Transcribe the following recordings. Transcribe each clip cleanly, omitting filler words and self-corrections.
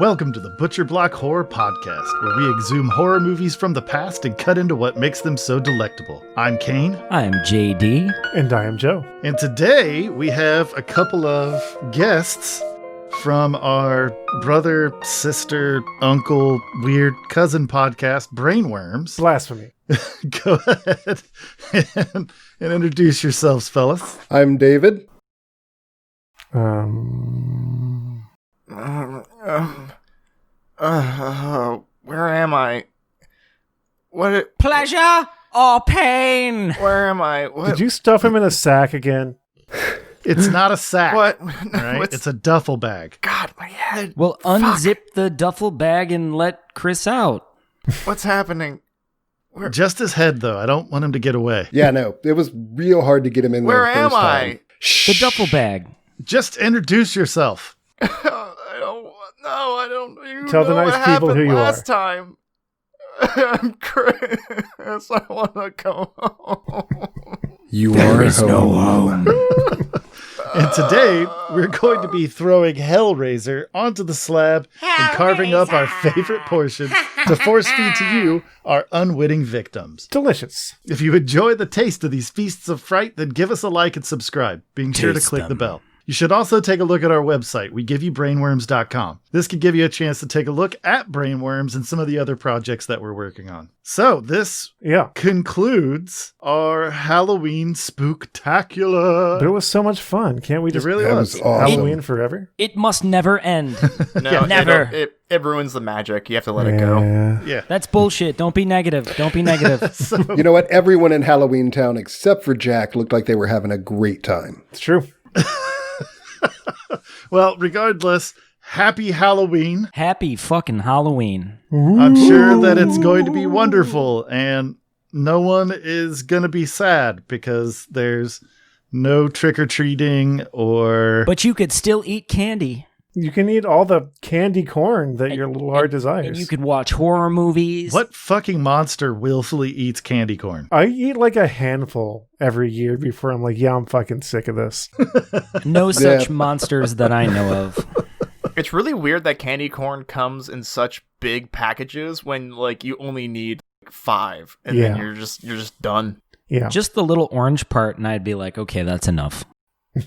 Welcome to the Butcher Block Horror Podcast, where we exhume horror movies from the past and cut into what makes them so delectable. I'm Kane. I am JD. And I am Joe. And today we have a couple of guests from our brother, sister, uncle, weird cousin podcast, Brainworms. Blasphemy. Go ahead and introduce yourselves, fellas. I'm David. Where am I? What? Pleasure or pain? Where am I? What? Did you stuff him in a sack again? It's not a sack. What? All right? It's a duffel bag. God, my head. Well, unzip the duffel bag and let Chris out. What's happening? Just his head, though. I don't want him to get away. Yeah, no, it was real hard to get him in there. Where am first I? time. The duffel bag. Just introduce yourself. I don't. No, I don't. You Tell know the nice what people happened who you last are. time. I'm Chris. I want to go home. You There are is no home. And today, we're going to be throwing Hellraiser onto the slab and carving up our favorite portion to force feed to you, our unwitting victims. Delicious. If you enjoy the taste of these feasts of fright, then give us a like and subscribe, being sure to Taste click them. the bell. You should also take a look at our website, wegiveYouBrainworms.com. This could give you a chance to take a look at Brainworms and some of the other projects that we're working on. So, this Yeah. concludes our Halloween spooktacular. But it was so much fun. Can't we It just really That was. was awesome. Halloween forever? It must never end. No, Never. It ruins the magic. You have to let it go. Yeah. Yeah. That's bullshit. Don't be negative. Don't be negative. So, You know what? Everyone in Halloween Town except for Jack looked like they were having a great time. It's true. well, regardless, happy Halloween. Happy fucking Halloween. I'm sure that it's going to be wonderful, and no one is going to be sad because there's no trick-or-treating or... But you could still eat candy. You can eat all the candy corn that your little heart desires. And you could watch horror movies. What fucking monster willfully eats candy corn? I eat like a handful every year before I'm like, yeah, I'm fucking sick of this. No such monsters that I know of. It's really weird that candy corn comes in such big packages when like you only need 5, and then Yeah. you're just done. Yeah. Just the little orange part, and I'd be like, okay, that's enough.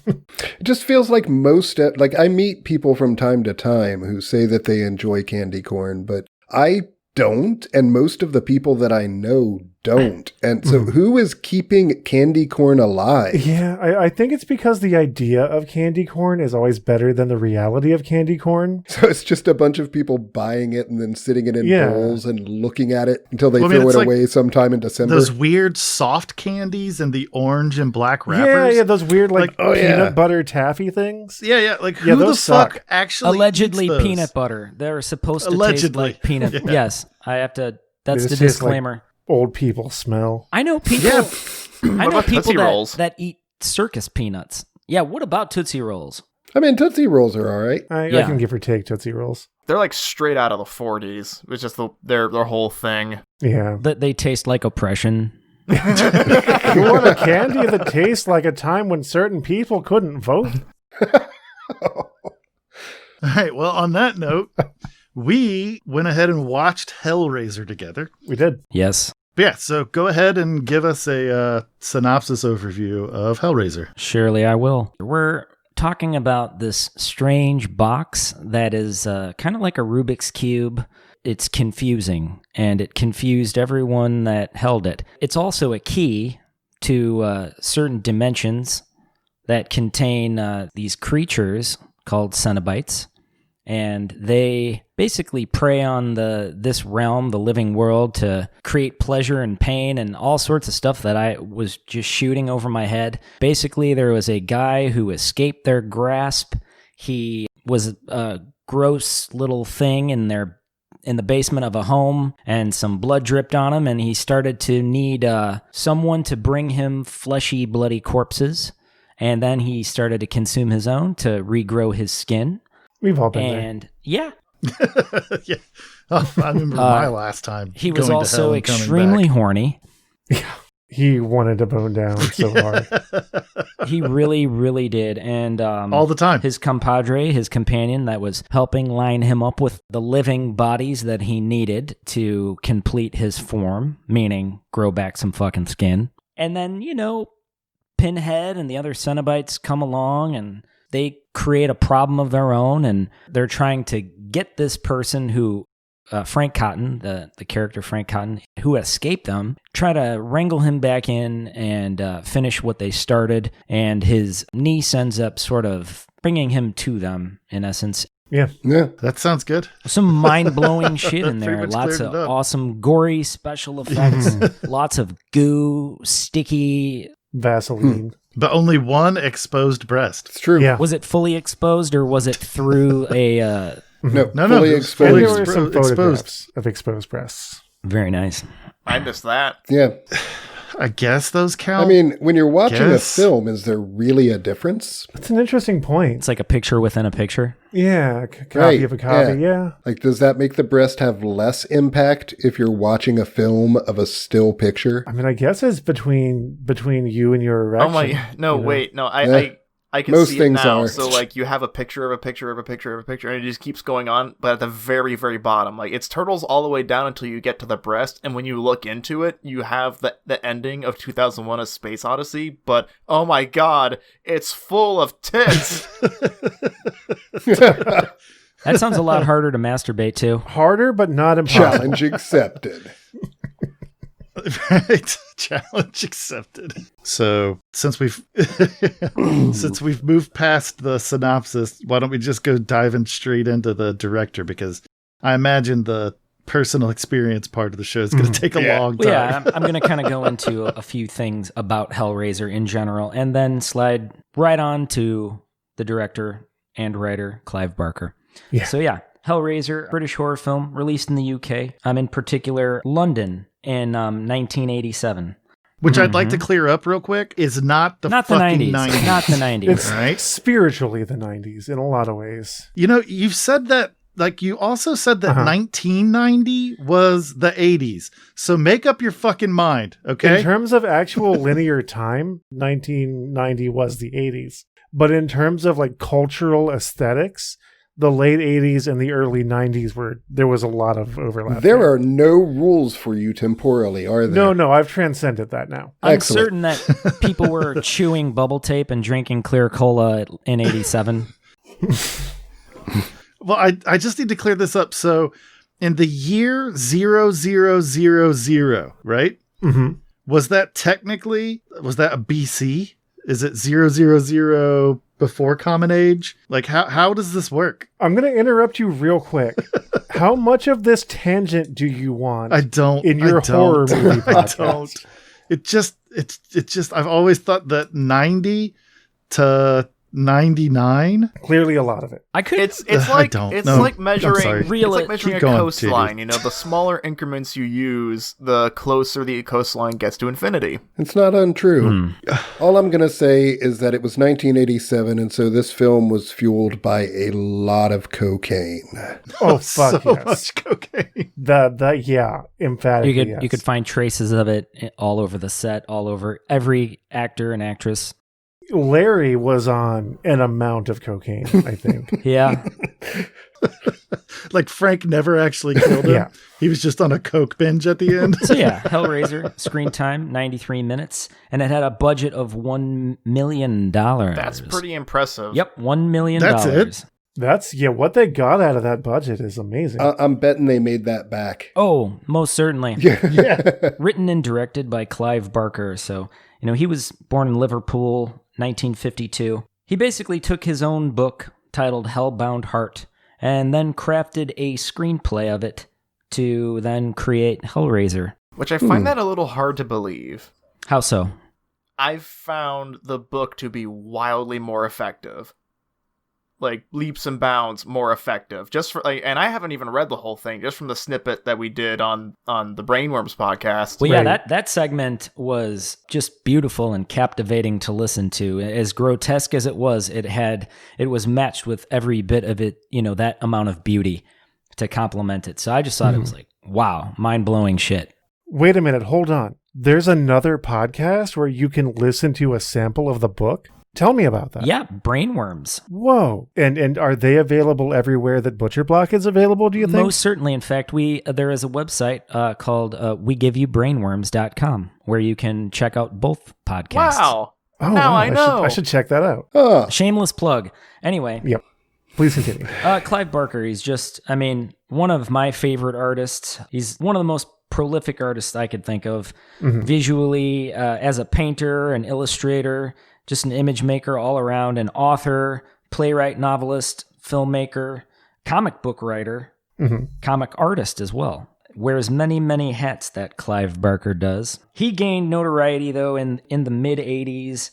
It just feels like like I meet people from time to time who say that they enjoy candy corn, but I don't, and most of the people that I know don't. And so who is keeping candy corn alive? Yeah, I think it's because the idea of candy corn is always better than the reality of candy corn. So it's just a bunch of people buying it and then sitting it in Yeah. bowls and looking at it until they Well, I mean, throw it's it like away sometime in December. Those weird soft candies and the orange and black Yeah, wrappers. yeah, those weird like oh, peanut yeah. butter taffy things. Yeah, like who Yeah, the those fuck suck. actually Allegedly eats those? peanut butter. They're supposed to taste Allegedly. like peanut. Yeah. Yes, I have to. That's They the just taste like disclaimer. Old people smell. I know people. Yeah. I know about people Tootsie Rolls? that eat circus peanuts. Yeah. What about Tootsie Rolls? I mean, Tootsie Rolls are all right. I Yeah. can give or take Tootsie Rolls. They're like straight out of the 40s. It's just their whole thing. Yeah. That they taste like oppression. You want a candy that tastes like a time when certain people couldn't vote? All right, well, on that note, we went ahead and watched Hellraiser together. We did. Yes. But yeah, so go ahead and give us a synopsis overview of Hellraiser. Surely I will. We're talking about this strange box that is kind of like a Rubik's Cube. It's confusing, and it confused everyone that held it. It's also a key to certain dimensions that contain these creatures called Cenobites, and they basically prey on this realm, the living world, to create pleasure and pain and all sorts of stuff that I was just shooting over my head. Basically, there was a guy who escaped their grasp. He was a gross little thing in the basement of a home, and some blood dripped on him, and he started to need someone to bring him fleshy, bloody corpses. And then he started to consume his own to regrow his skin. We've all been there. And yeah, Yeah. Oh, I remember my last time. he was going to hell also and coming extremely back. horny. He wanted to bone down so hard. He really, really did. And All the time. his compadre, his companion that was helping line him up with the living bodies that he needed to complete his form, meaning grow back some fucking skin. And then, Pinhead and the other Cenobites come along and they create a problem of their own, and they're trying to get this person who Frank Cotton, the character Frank Cotton, who escaped them, try to wrangle him back in and finish what they started. And his niece ends up sort of bringing him to them, in essence. Yeah. That sounds good. Some mind-blowing shit in there. Pretty much Lots cleared of it up. awesome, gory special effects. Lots of goo, sticky. Vaseline. But only one exposed breast. It's true. Yeah. Was it fully exposed, or was it through a... No, No, fully it was And exposed. there were some exposed. photographs of exposed breasts. Very nice. I missed that. Yeah. I guess those count. I mean, when you're watching a Guess. film, is there really a difference? That's an interesting point. It's like a picture within a picture. Yeah, copy Right, of a copy. Yeah. Like, does that make the breast have less impact if you're watching a film of a still picture? I mean, I guess it's between you and your erection. Oh my, no, you know? wait, no, Yeah. I can Most see it things now. are. So like you have a picture of a picture of a picture of a picture, and it just keeps going on. But at the very, very bottom, like it's turtles all the way down until you get to the breast, and when you look into it, you have the ending of 2001: A Space Odyssey. But oh my god, it's full of tits. That sounds a lot harder to masturbate to. Harder, but not impossible. Challenge accepted. Right. Challenge accepted. So since we've moved past the synopsis, why don't we just go diving straight into the director? Because I imagine the personal experience part of the show is going to take a long time. Well, yeah, I'm going to kind of go into a few things about Hellraiser in general, and then slide right on to the director and writer, Clive Barker. Yeah. So yeah, Hellraiser, British horror film, released in the UK. In particular, London in 1987. Which I'd like to clear up real quick is not the Not the fucking 90s. Not the 90s. It's right? spiritually the 90s in a lot of ways. You've said that, like, you also said that 1990 was the 80s. So make up your fucking mind, okay? In terms of actual linear time, 1990 was the 80s. But in terms of like cultural aesthetics, the late 80s and the early 90s there was a lot of overlap. There are no rules for you temporally, are there? No, I've transcended that now. I'm Excellent. certain that people were chewing bubble tape and drinking clear cola in 87. Well, I just need to clear this up. So in the year 0000, right? Mm-hmm. Was that a BC? Is it 000 before Common Age? Like, how does this work? I'm going to interrupt you real quick. How much of this tangent do you want? I don't. In your I don't. horror movie I podcast. don't. It's just, I've always thought that 90 to 99. Clearly a lot of it. I could. It's I like don't. it's No, like I'm measuring sorry. it's like measuring Keep a going, coastline. JD. The smaller increments you use, the closer the coastline gets to infinity. It's not untrue. All I'm going to say is that it was 1987, and so this film was fueled by a lot of cocaine. Oh, fuck so yes. much cocaine. That yeah, emphatically You could find traces of it all over the set, all over every actor and actress. Larry was on an amount of cocaine, I think. Yeah. Like Frank never actually killed him. Yeah. He was just on a coke binge at the end. So yeah, Hellraiser, screen time, 93 minutes, and it had a budget of $1 million. That's pretty impressive. Yep, $1 million. That's it? That's what they got out of that budget is amazing. I'm betting they made that back. Oh, most certainly. Yeah. Written and directed by Clive Barker. So, he was born in Liverpool, 1952. He basically took his own book titled Hellbound Heart and then crafted a screenplay of it to then create Hellraiser. Which I find that a little hard to believe. How so? I've found the book to be wildly more effective. Like leaps and bounds more effective. Just for and I haven't even read the whole thing, just from the snippet that we did on the Brainworms podcast. Well, yeah, Right. that segment was just beautiful and captivating to listen to. As grotesque as it was, it was matched with every bit of it, that amount of beauty to complement it. So I just thought it was like, wow, mind-blowing shit. Wait a minute, hold on. There's another podcast where you can listen to a sample of the book. Tell me about that. Yeah, Brainworms. Whoa. And are they available everywhere that Butcher Block is available, do you think? Most certainly. In fact, there is a website called WeGiveYouBrainworms.com where you can check out both podcasts. Wow. Oh, now wow. I know. I should check that out. Shameless plug. Anyway. Yep. Please continue. Clive Barker, he's just, one of my favorite artists. He's one of the most prolific artists I could think of. Visually, as a painter, an illustrator, just an image maker all around, an author, playwright, novelist, filmmaker, comic book writer, comic artist as well. Wears many, many hats, that Clive Barker does. He gained notoriety, though, in the mid-'80s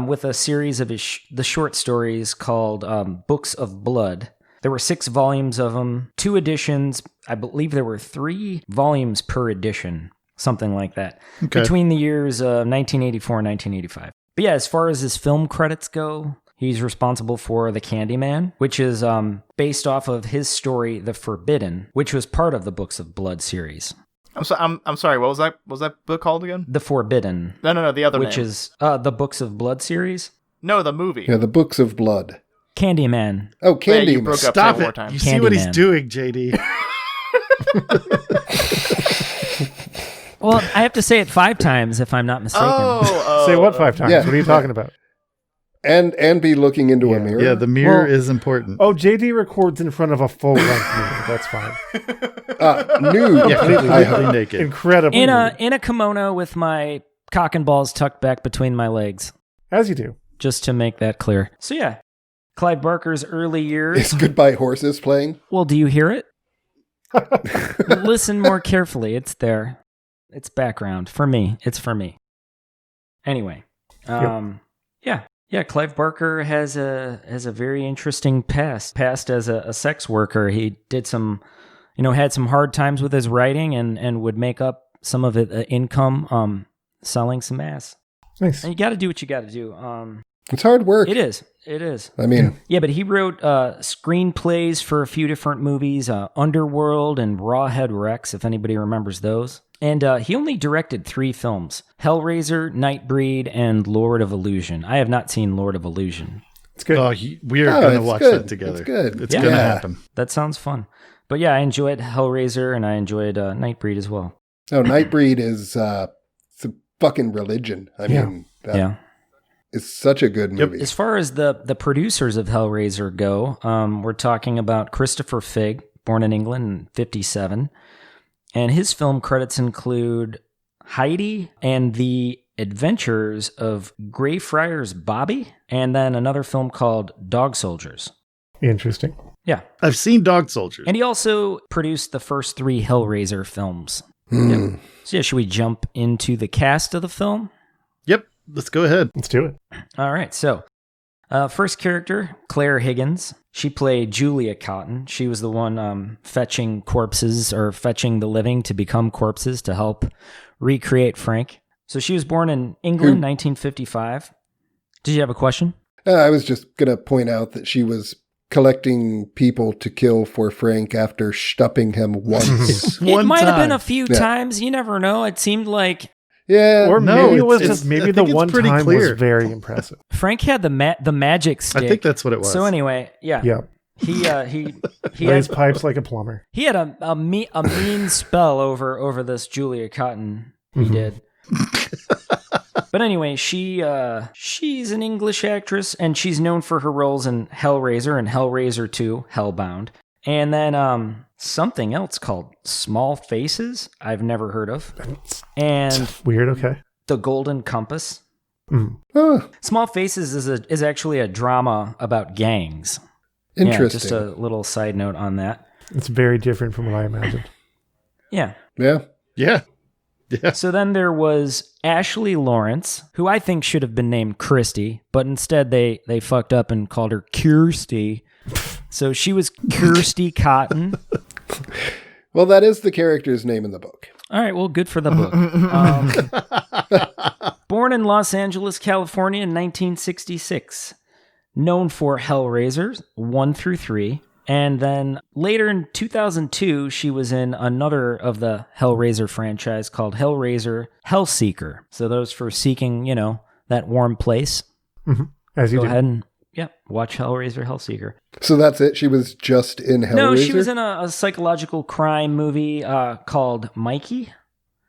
with a series of the short stories called Books of Blood. There were 6 volumes of them, 2 editions. I believe there were 3 volumes per edition, something like that, between the years 1984 and 1985. But yeah, as far as his film credits go, he's responsible for The Candyman, which is based off of his story, The Forbidden, which was part of the Books of Blood series. I'm sorry. What was that book called again? The Forbidden. No. The other which name. is the Books of Blood series. No, the movie. Yeah, the Books of Blood. Candyman. Oh, Candyman. You broke up Stop several it. times. You see what he's Candyman. doing, JD. Well, I have to say it 5 times if I'm not mistaken. Say what 5 times? Yeah. What are you talking about? And be looking into a mirror. Yeah, the mirror Well- is important. Oh, JD records in front of a full-length mirror. That's fine. Nude. Yeah, completely naked. Incredible. In a kimono with my cock and balls tucked back between my legs, As you do. just to make that clear. So yeah, Clive Barker's early years. Is Goodbye Horses playing? Well, do you hear it? Listen more carefully. It's there. It's background. For me. It's for me. Anyway. Yeah, Clive Barker has a very interesting past. Past as a sex worker. He did had some hard times with his writing and would make up some of it income selling some ass. Nice. And you got to do what you got to do. It's hard work. It is. I mean, Yeah, but he wrote screenplays for a few different movies, Underworld and Rawhead Rex, if anybody remembers those. And he only directed 3 films, Hellraiser, Nightbreed, and Lord of Illusion. I have not seen Lord of Illusion. It's good. Oh, we are going to it's watch good. that together. It's good. It's Yeah. going to Yeah. happen. That sounds fun. But yeah, I enjoyed Hellraiser, and I enjoyed Nightbreed as well. no, Nightbreed is it's a fucking religion. I mean, Yeah. it's such a good movie. As far as the producers of Hellraiser go, we're talking about Christopher Figg, born in England in 1957. And his film credits include Heidi and the Adventures of Greyfriars Bobby, and then another film called Dog Soldiers. Interesting. Yeah. I've seen Dog Soldiers. And he also produced the first 3 Hellraiser films. Hmm. So yeah, should we jump into the cast of the film? Yep, let's go ahead. Let's do it. All right, so first character, Claire Higgins. She played Julia Cotton. She was the one fetching corpses or fetching the living to become corpses to help recreate Frank. So she was born in England, 1955. Did you have a question? I was just going to point out that she was collecting people to kill for Frank after stupping him once. It might have been time. a few Yeah. times. You never know. It seemed like Yeah. Or no, maybe it was it's- just I maybe think the it's one pretty time clear. was very impressive. Frank had the magic stick. I think that's what it was. So anyway, yeah. Yeah. He Lays had, pipes like a plumber. he had a mean spell over this Julia Cotton. He did. But anyway, she's an English actress, and she's known for her roles in Hellraiser and Hellraiser 2, Hellbound. And then something else called Small Faces, I've never heard of. And Weird, okay. The Golden Compass. Oh, Small Faces is actually a drama about gangs. interesting. Yeah, just a little side note on that. It's very different from what I imagined. Yeah. Yeah. Yeah. Yeah. So then there was Ashley Lawrence, who I think should have been named Christy, but instead they fucked up and called her Kirsty. So she was Kirsty Cotton. Well, that is the character's name in the book. All right, well, good for the book. Born in Los Angeles, California in 1966. Known for Hellraisers 1 through 3 And then later in 2002, she was in another of the Hellraiser franchise called Hellraiser Hellseeker. So those for seeking, that warm place. Mm-hmm. As you Go do. ahead and watch Hellraiser Hellseeker. So that's it? She was just in Hellraiser? No, she was in a psychological crime movie called Mikey.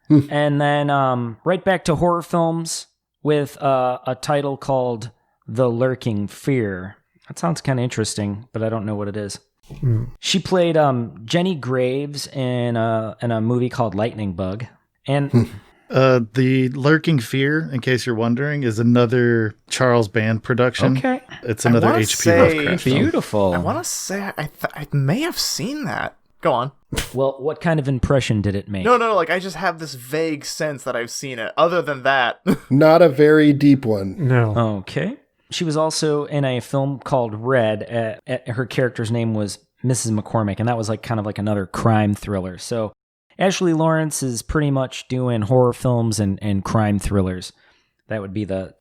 And then right back to horror films with a title called The Lurking Fear. That sounds kind of interesting, but I don't know what it is. She played Jenny Graves in a movie called Lightning Bug. And The Lurking Fear, in case you're wondering, is another Charles Band production. Okay. It's another wanna H.P. say- Lovecraft film. Beautiful. I want to say I may have seen that. Go on. Well, what kind of impression did it make? No, like I just have this vague sense that I've seen it. Other than that, Not a very deep one. No. Okay. She was also in a film called Red. Her character's name was Mrs. McCormick, and that was kind of like another crime thriller. So Ashley Lawrence is pretty much doing horror films and crime thrillers. That would be the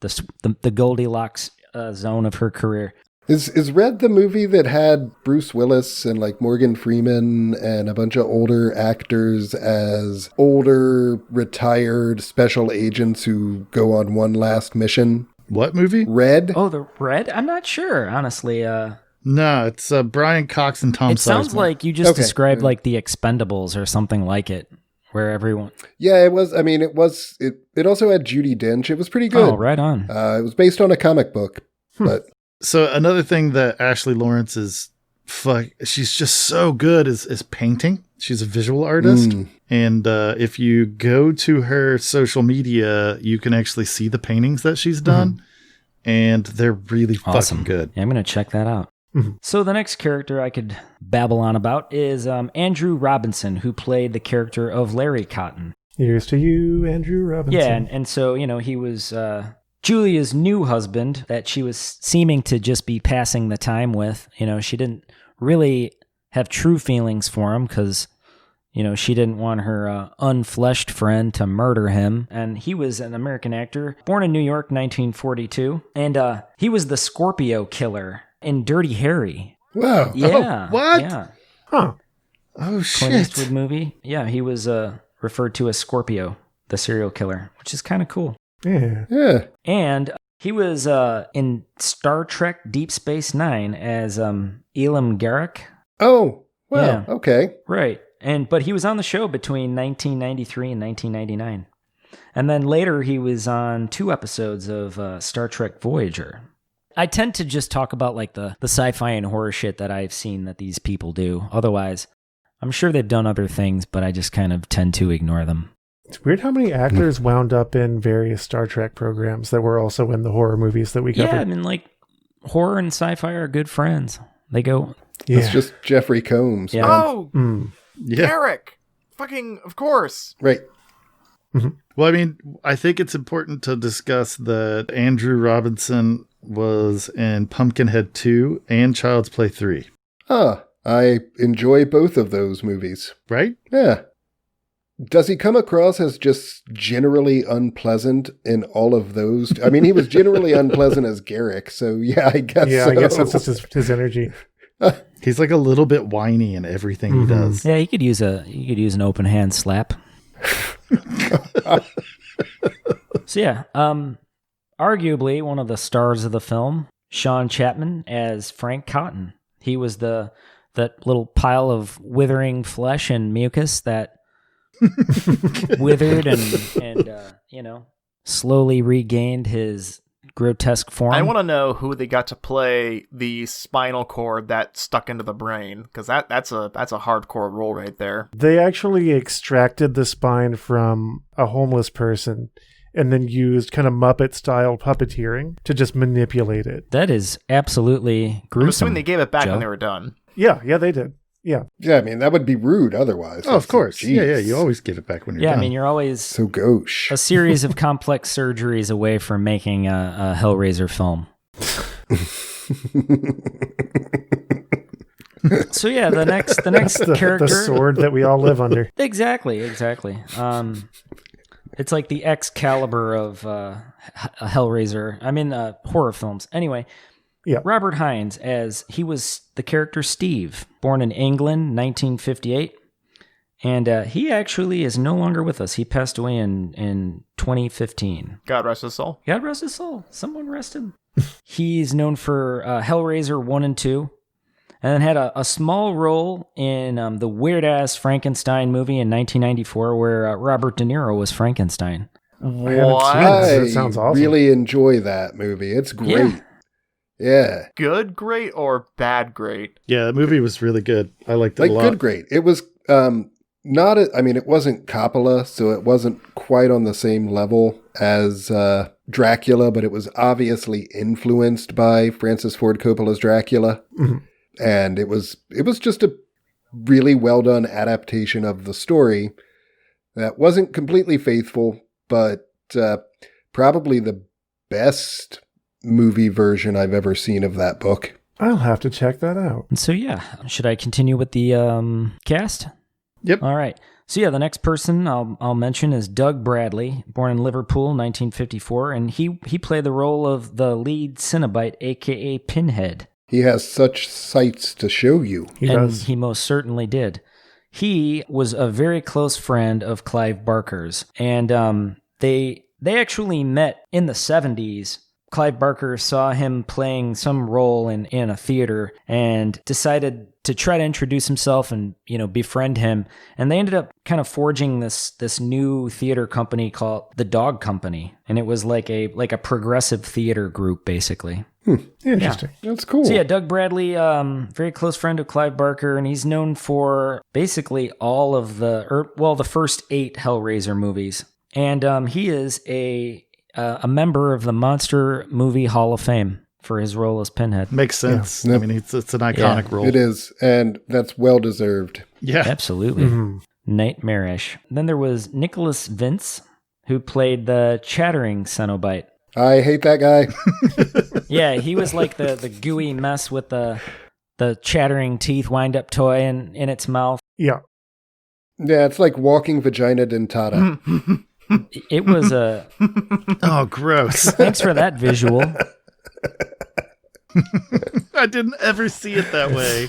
Goldilocks zone of her career. Is Red the movie that had Bruce Willis and Morgan Freeman and a bunch of older actors as older retired special agents who go on one last mission? What movie? Red? Oh, the Red? I'm not sure, honestly. No, it's Brian Cox and Tom It sounds Sizemore. like you just Okay. described The Expendables or something like it, where everyone... Yeah, it was. I mean, it was. It also had Judi Dench. It was pretty good. Oh, right on. It was based on a comic book, but So another thing that Ashley Lawrence is, she's just so good is painting. She's a visual artist. And if you go to her social media, you can actually see the paintings that she's done. And they're really Awesome. fucking good. Yeah, I'm going to check that out. So the next character I could babble on about is Andrew Robinson, who played the character of Larry Cotton. Here's to you, Andrew Robinson. Yeah, and so, he was Julia's new husband that she was seeming to just be passing the time with. She didn't really have true feelings for him because, she didn't want her unfleshed friend to murder him. And he was an American actor, born in New York, 1942. And he was the Scorpio killer in Dirty Harry. wow. Yeah. Oh, what? Yeah. Huh. Oh, Clint shit. Eastwood movie. Yeah, he was referred to as Scorpio, the serial killer, which is kind of cool. Yeah. Yeah. And he was in Star Trek Deep Space Nine as Elam Garak. Oh, wow. Yeah. Okay. Right. But he was on the show between 1993 and 1999. And then later he was on 2 episodes of Star Trek Voyager. I tend to just talk about the sci-fi and horror shit that I've seen that these people do. Otherwise, I'm sure they've done other things, but I just kind of tend to ignore them. It's weird how many actors wound up in various Star Trek programs that were also in the horror movies that we covered. Yeah, I mean, horror and sci-fi are good friends. They go... It's just Jeffrey Combs. Yeah. oh, Yeah. Eric, fucking of course. Right. Well, I mean, I think it's important to discuss that Andrew Robinson was in Pumpkinhead 2 and Child's Play 3, I enjoy both of those movies. right? Yeah. Does he come across as just generally unpleasant in all of those? I mean, he was generally unpleasant as Garrick, so yeah, I guess Yeah, so. I guess that's just his energy. He's a little bit whiny in everything he does. Yeah, you could use an open hand slap. So yeah, arguably one of the stars of the film, Sean Chapman as Frank Cotton. He was that little pile of withering flesh and mucus that withered and slowly regained his grotesque form. I want to know who they got to play the spinal cord that stuck into the brain, because that's a hardcore role right there. They actually extracted the spine from a homeless person and then used kind of Muppet-style puppeteering to just manipulate it. That is absolutely I'm gruesome. assuming they gave it back Joe. when they were done. Yeah, they did. Yeah. Yeah, I mean, that would be rude otherwise. Oh, of course. Jeez. Yeah, you always give it back when you're Yeah, done. I mean, you're always So gauche. a series of complex surgeries away from making a Hellraiser film. So yeah, the next character. The sword that we all live under. Exactly. It's like the Excalibur of Hellraiser. I mean, horror films. Anyway, Robert Hines, as he was the character Steve, born in England, 1958. And he actually is no longer with us. He passed away in 2015. God rest his soul. God rest his soul. Someone rest him. He's known for Hellraiser 1 and 2. And then had a small role in the weird-ass Frankenstein movie in 1994 where Robert De Niro was Frankenstein. What? That sounds awesome. Really enjoy that movie. It's great. Yeah. Good great or bad great? Yeah, the movie was really good. I liked it a lot. Good great. It was it wasn't Coppola, so it wasn't quite on the same level as Dracula, but it was obviously influenced by Francis Ford Coppola's Dracula. Mm-hmm. And it was just a really well done adaptation of the story that wasn't completely faithful, but probably the best movie version I've ever seen of that book. I'll have to check that out. So should I continue with the cast? Yep. All right. So the next person I'll mention is Doug Bradley, born in Liverpool, 1954, and he played the role of the lead Cenobite, aka Pinhead. He has such sights to show you. He most certainly did. He was a very close friend of Clive Barker's, and they actually met in the 70s. Clive Barker saw him playing some role in a theater and decided to try to introduce himself and, befriend him. And they ended up kind of forging this new theater company called the Dog Company. And it was like a progressive theater group, basically. Interesting. Yeah. That's cool. So Doug Bradley, very close friend of Clive Barker, and he's known for basically all of the first 8 Hellraiser movies. And he is a member of the Monster Movie Hall of Fame for his role as Pinhead. Makes sense. Yeah. I mean, it's an iconic role. It is, and that's well-deserved. Yeah. Absolutely. Mm-hmm. Nightmarish. Then there was Nicholas Vince, who played the chattering Cenobite. I hate that guy. Yeah, he was like the gooey mess with the chattering teeth wind-up toy in its mouth. Yeah. Yeah, it's like walking vagina dentata. It was a... Oh, gross. Thanks for that visual. I didn't ever see it that way.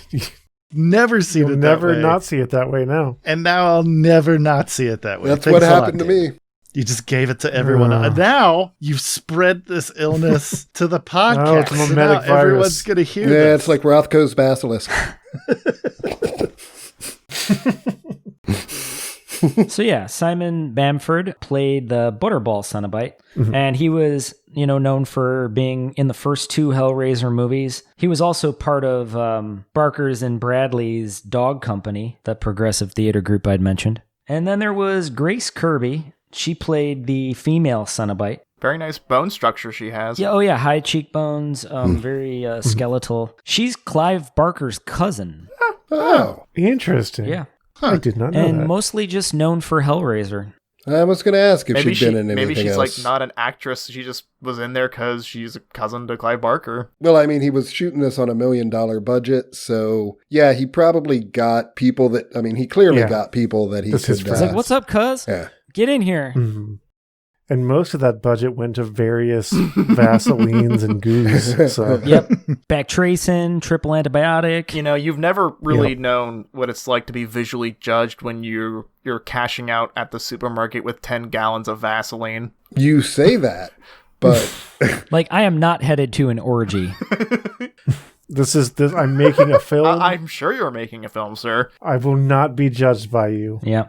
Never seen You'll it never that way. not see it that way now. And now I'll never not see it that way. That's Thanks what a lot, happened to Dave. me. You just gave it to everyone. Now you've spread this illness to the podcast. Oh, it's a So mimetic now everyone's virus. going to hear Yeah, this. it's like Rothko's basilisk. So Simon Bamford played the Butterball Cenobite, and he was, known for being in the first 2 Hellraiser movies. He was also part of Barker's and Bradley's Dog Company, that progressive theater group I'd mentioned. And then there was Grace Kirby. She played the female Cenobite. Very nice bone structure she has. Yeah, high cheekbones, very skeletal. She's Clive Barker's cousin. Oh. Interesting. Yeah. I did not know And that. mostly just known for Hellraiser. I was going to ask if Maybe she'd been in anything maybe she's else. like not an actress. She just was in there because she's a cousin to Clive Barker. Well, I mean, he was shooting this on $1 million budget, so yeah, he probably got people that. I mean, he clearly got people that he That's his could. friend. It's like, what's up, cuz? Yeah. Get in here. Mhm. And most of that budget went to various Vaselines and goos. So. Yep. Back tracing, triple antibiotic. You've never really known what it's like to be visually judged when you're cashing out at the supermarket with 10 gallons of Vaseline. You say that, but Like, I am not headed to an orgy. This. I'm making a film. I'm sure you're making a film, sir. I will not be judged by you. Yeah.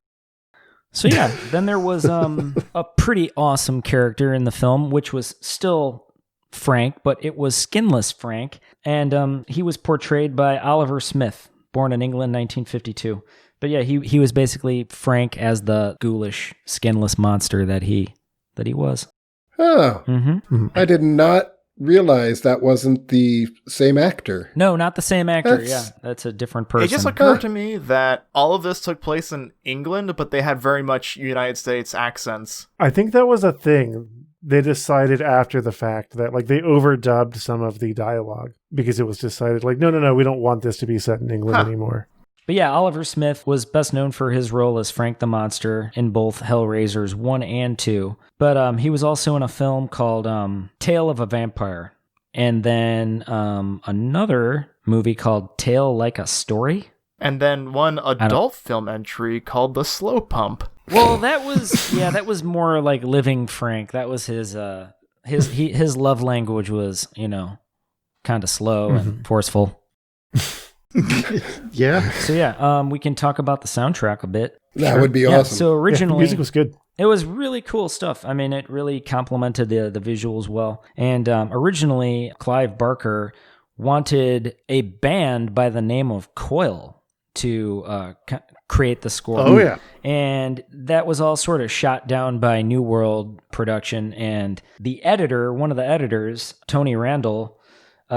So then there was a pretty awesome character in the film, which was still Frank, but it was skinless Frank, and he was portrayed by Oliver Smith, born in England, 1952. But he was basically Frank as the ghoulish, skinless monster that he was. I did not realize that wasn't the same actor. No, not the same actor. That's- That's a different person. It just occurred to me that all of this took place in England, but they had very much United States accents. I think that was a thing. They decided after the fact that they overdubbed some of the dialogue because it was decided no, we don't want this to be set in England anymore. But Oliver Smith was best known for his role as Frank the Monster in both Hellraisers 1 and 2. But he was also in a film called Tale of a Vampire. And then another movie called Tale Like a Story. And then one adult film entry called The Slow Pump. Well, that was more like Living Frank. That was his love language was, kind of slow and forceful. Yeah. So we can talk about the soundtrack a bit. That would be awesome. So originally, the music was good. It was really cool stuff. I mean, it really complemented the visuals well. And originally, Clive Barker wanted a band by the name of Coil to create the score. Oh, yeah. And that was all sort of shot down by New World Production. And the editor, one of the editors, Tony Randall,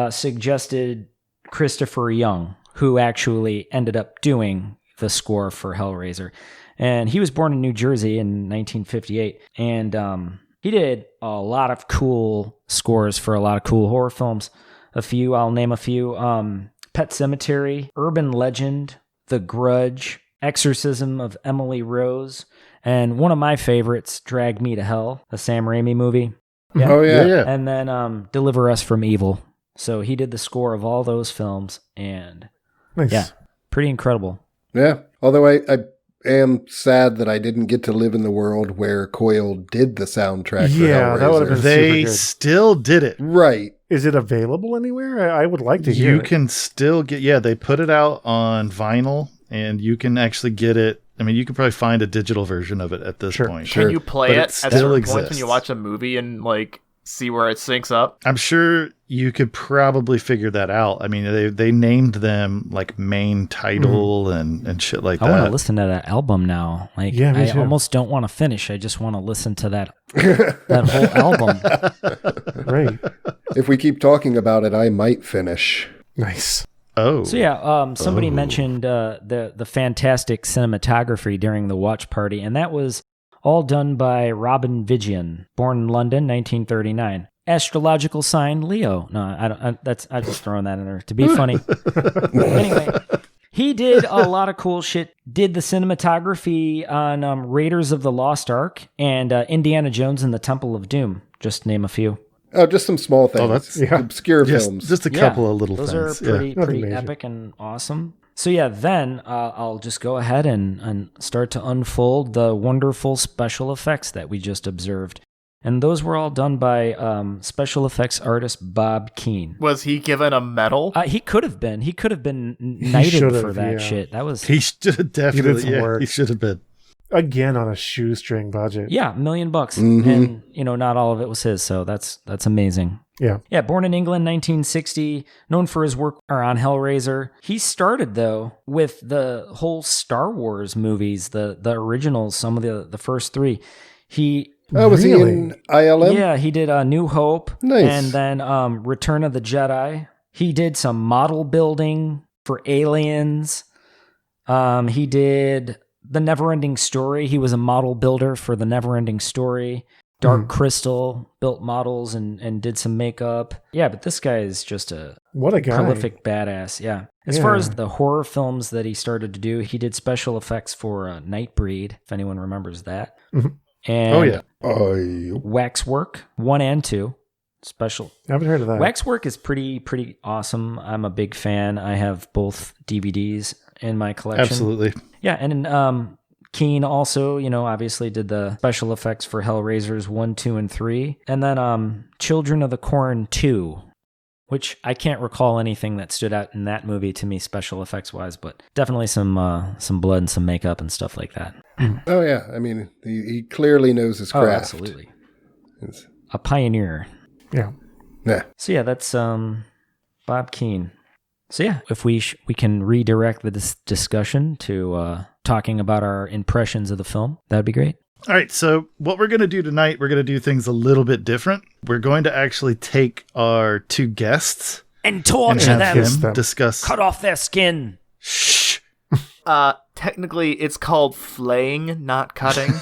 suggested Christopher Young, who actually ended up doing the score for Hellraiser. And he was born in New Jersey in 1958. And he did a lot of cool scores for a lot of cool horror films. I'll name a few. Pet Sematary, Urban Legend, The Grudge, Exorcism of Emily Rose, and one of my favorites, Drag Me to Hell, the Sam Raimi movie. Yeah. Oh, yeah. And then Deliver Us from Evil. So he did the score of all those films, and Nice. pretty incredible. Yeah. Although I am sad that I didn't get to live in the world where Coil did the soundtrack for Yeah, that would have Hellraiser. been They super good. still did it. Right. Is it available anywhere? I would like to hear You it. can still get, they put it out on vinyl, and you can actually get it. I mean, you can probably find a digital version of it at this Sure. point. Sure. Can you play But it it at still certain points when exists. you watch a movie and see where it syncs up? I'm sure you could probably figure that out. I mean, they named them like main title and shit like I want to that. listen to that album now. Like, Yeah, me I too. almost don't want to finish. I just want to listen to that whole album. Right. If we keep talking about it, I might finish. Nice. Oh, So somebody mentioned the fantastic cinematography during the watch party, and that was all done by Robin Vigean, born in London, 1939. Astrological sign Leo. No, I'm just throwing that in there to be funny. Anyway, he did a lot of cool shit. Did the cinematography on Raiders of the Lost Ark and Indiana Jones and the Temple of Doom. Just to name a few. Oh, just some small things. that's- Yeah. Obscure films. just a couple of little those things. are pretty Nothing major. epic and awesome. So then I'll just go ahead and start to unfold the wonderful special effects that we just observed. And those were all done by special effects artist Bob Keane. Was he given a medal? He could have been. He could have been knighted should've, for that yeah. shit. That was He should definitely. some work. He should have been. Again, on a shoestring budget. $1 million, Mhm. and not all of it was his. So that's amazing. Yeah. Yeah, born in England, 1960, known for his work on Hellraiser. He started, though, with the whole Star Wars movies, the originals, some of the first three. Oh, was Really? he in ILM? Yeah, he did New Hope. Nice. And then Return of the Jedi. He did some model building for Aliens. He did The Neverending Story. He was a model builder for The Neverending Story. Dark Crystal, built models and did some makeup. Yeah, but this guy is just a What a guy. prolific badass. Yeah. As far Yeah. as the horror films that he started to do, he did special effects for Nightbreed, if anyone remembers that. Mhm. And Oh, yeah. Waxwork 1 and 2. Special. I haven't heard of that. Waxwork is pretty awesome. I'm a big fan. I have both DVDs in my collection. Absolutely. Yeah, and Keane also, obviously did the special effects for Hellraisers 1, 2, and 3. And then Children of the Corn 2, which I can't recall anything that stood out in that movie to me special effects wise, but definitely some blood and some makeup and stuff like that. Oh, yeah. I mean, he clearly knows his Oh, craft. absolutely. It's- A pioneer. Yeah. Nah. So yeah, that's Bob Keane. So yeah, if we can redirect this discussion to talking about our impressions of the film, that'd be great. All right, so what we're going to do tonight, we're going to do things a little bit different. We're going to actually take our two guests And and torture have them. Yes, them them. discuss. Cut off their skin. Shh. Technically, it's called flaying, not cutting.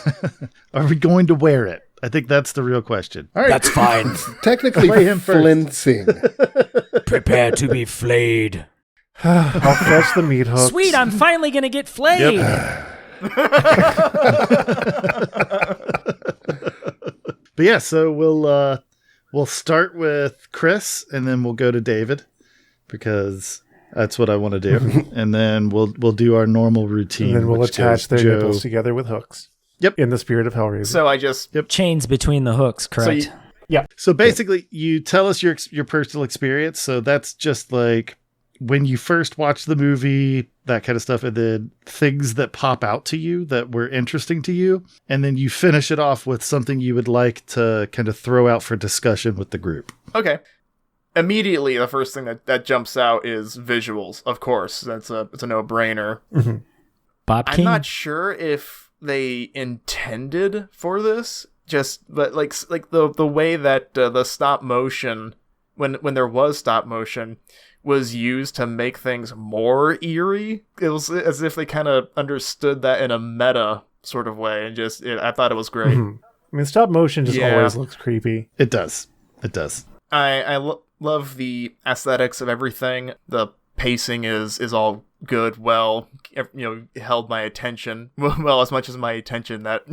Are we going to wear it? I think that's the real question. All right. That's fine. Technically, Play him first. flincing. Prepare to be flayed. I'll fetch the meat hooks. Sweet, I'm finally gonna get flayed. But yeah, so we'll we'll start with Chris, and then we'll go to David, because that's what I want to do. And then we'll do our normal routine. And then we'll attach their Joe. nipples together with hooks. Yep. In the spirit of Hellraiser. So I just Chains between the hooks, correct? So basically, you tell us your personal experience. So that's just like when you first watch the movie, that kind of stuff, and then things that pop out to you that were interesting to you. And then you finish it off with something you would like to kind of throw out for discussion with the group. Okay. Immediately, the first thing that jumps out is visuals, of course. It's a no-brainer. Mm-hmm. Bob I'm King? not sure if they intended for this, but like the way that the stop motion, when there was stop motion, was used to make things more eerie. It was as if they kind of understood that in a meta sort of way, and I thought it was great. Mm-hmm. I mean, stop motion just always looks creepy. It does. It does. I love the aesthetics of everything. The pacing is all good. Well, held my attention. Well, as much as my attention that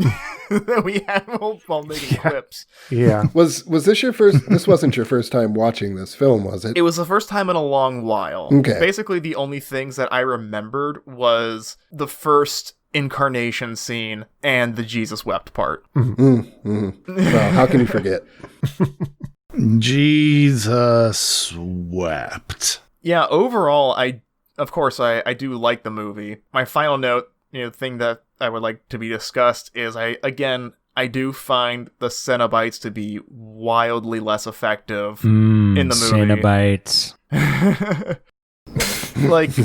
that we had while making quips. Yeah. Was this your first? This wasn't your first time watching this film, was it? It was the first time in a long while. Okay. Basically, the only things that I remembered was the first incarnation scene and the Jesus wept part. Well, how can you forget? Jesus wept. Yeah, overall, I do like the movie. My final note, thing that I would like to be discussed is I do find the Cenobites to be wildly less effective in the movie. Cenobites. Like,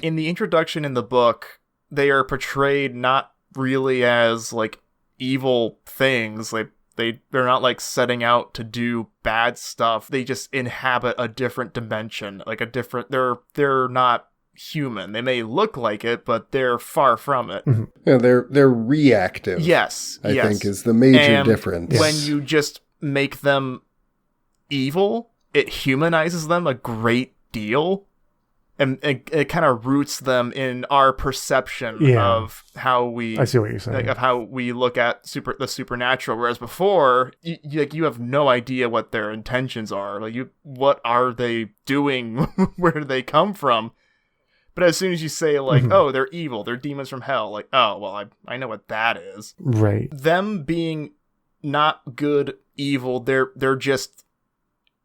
in the introduction in the book, they are portrayed not really as, like, evil things. Like, they're not, like, setting out to do bad stuff. They just inhabit a different dimension. Like, they're not human. They may look like it, but they're far from it. Mm-hmm. Yeah, they're reactive. Yes. I think is the major difference. When you just make them evil, it humanizes them a great deal. And it kind of roots them in our perception of how we... I see what you're saying. Like, of how we look at the supernatural. Whereas before, you have no idea what their intentions are. Like, what are they doing? Where do they come from? But as soon as you say, like, oh, they're evil, they're demons from hell, like, oh, well, I know what that is. Right. Them being not good, evil, they're just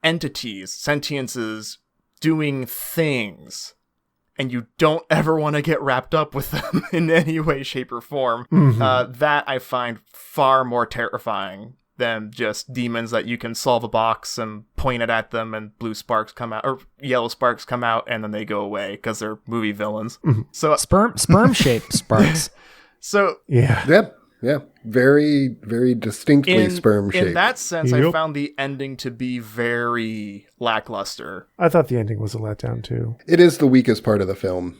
entities, sentiences, doing things, and you don't ever want to get wrapped up with them in any way, shape, or form. That I find far more terrifying than just demons that you can solve a box and point it at them and blue sparks come out, or yellow sparks come out, and then they go away because they're movie villains. So Sperm-shaped sparks. So yeah, very, very distinctly sperm-shaped. In that sense, I found the ending to be very lackluster. I thought the ending was a letdown too. It is the weakest part of the film.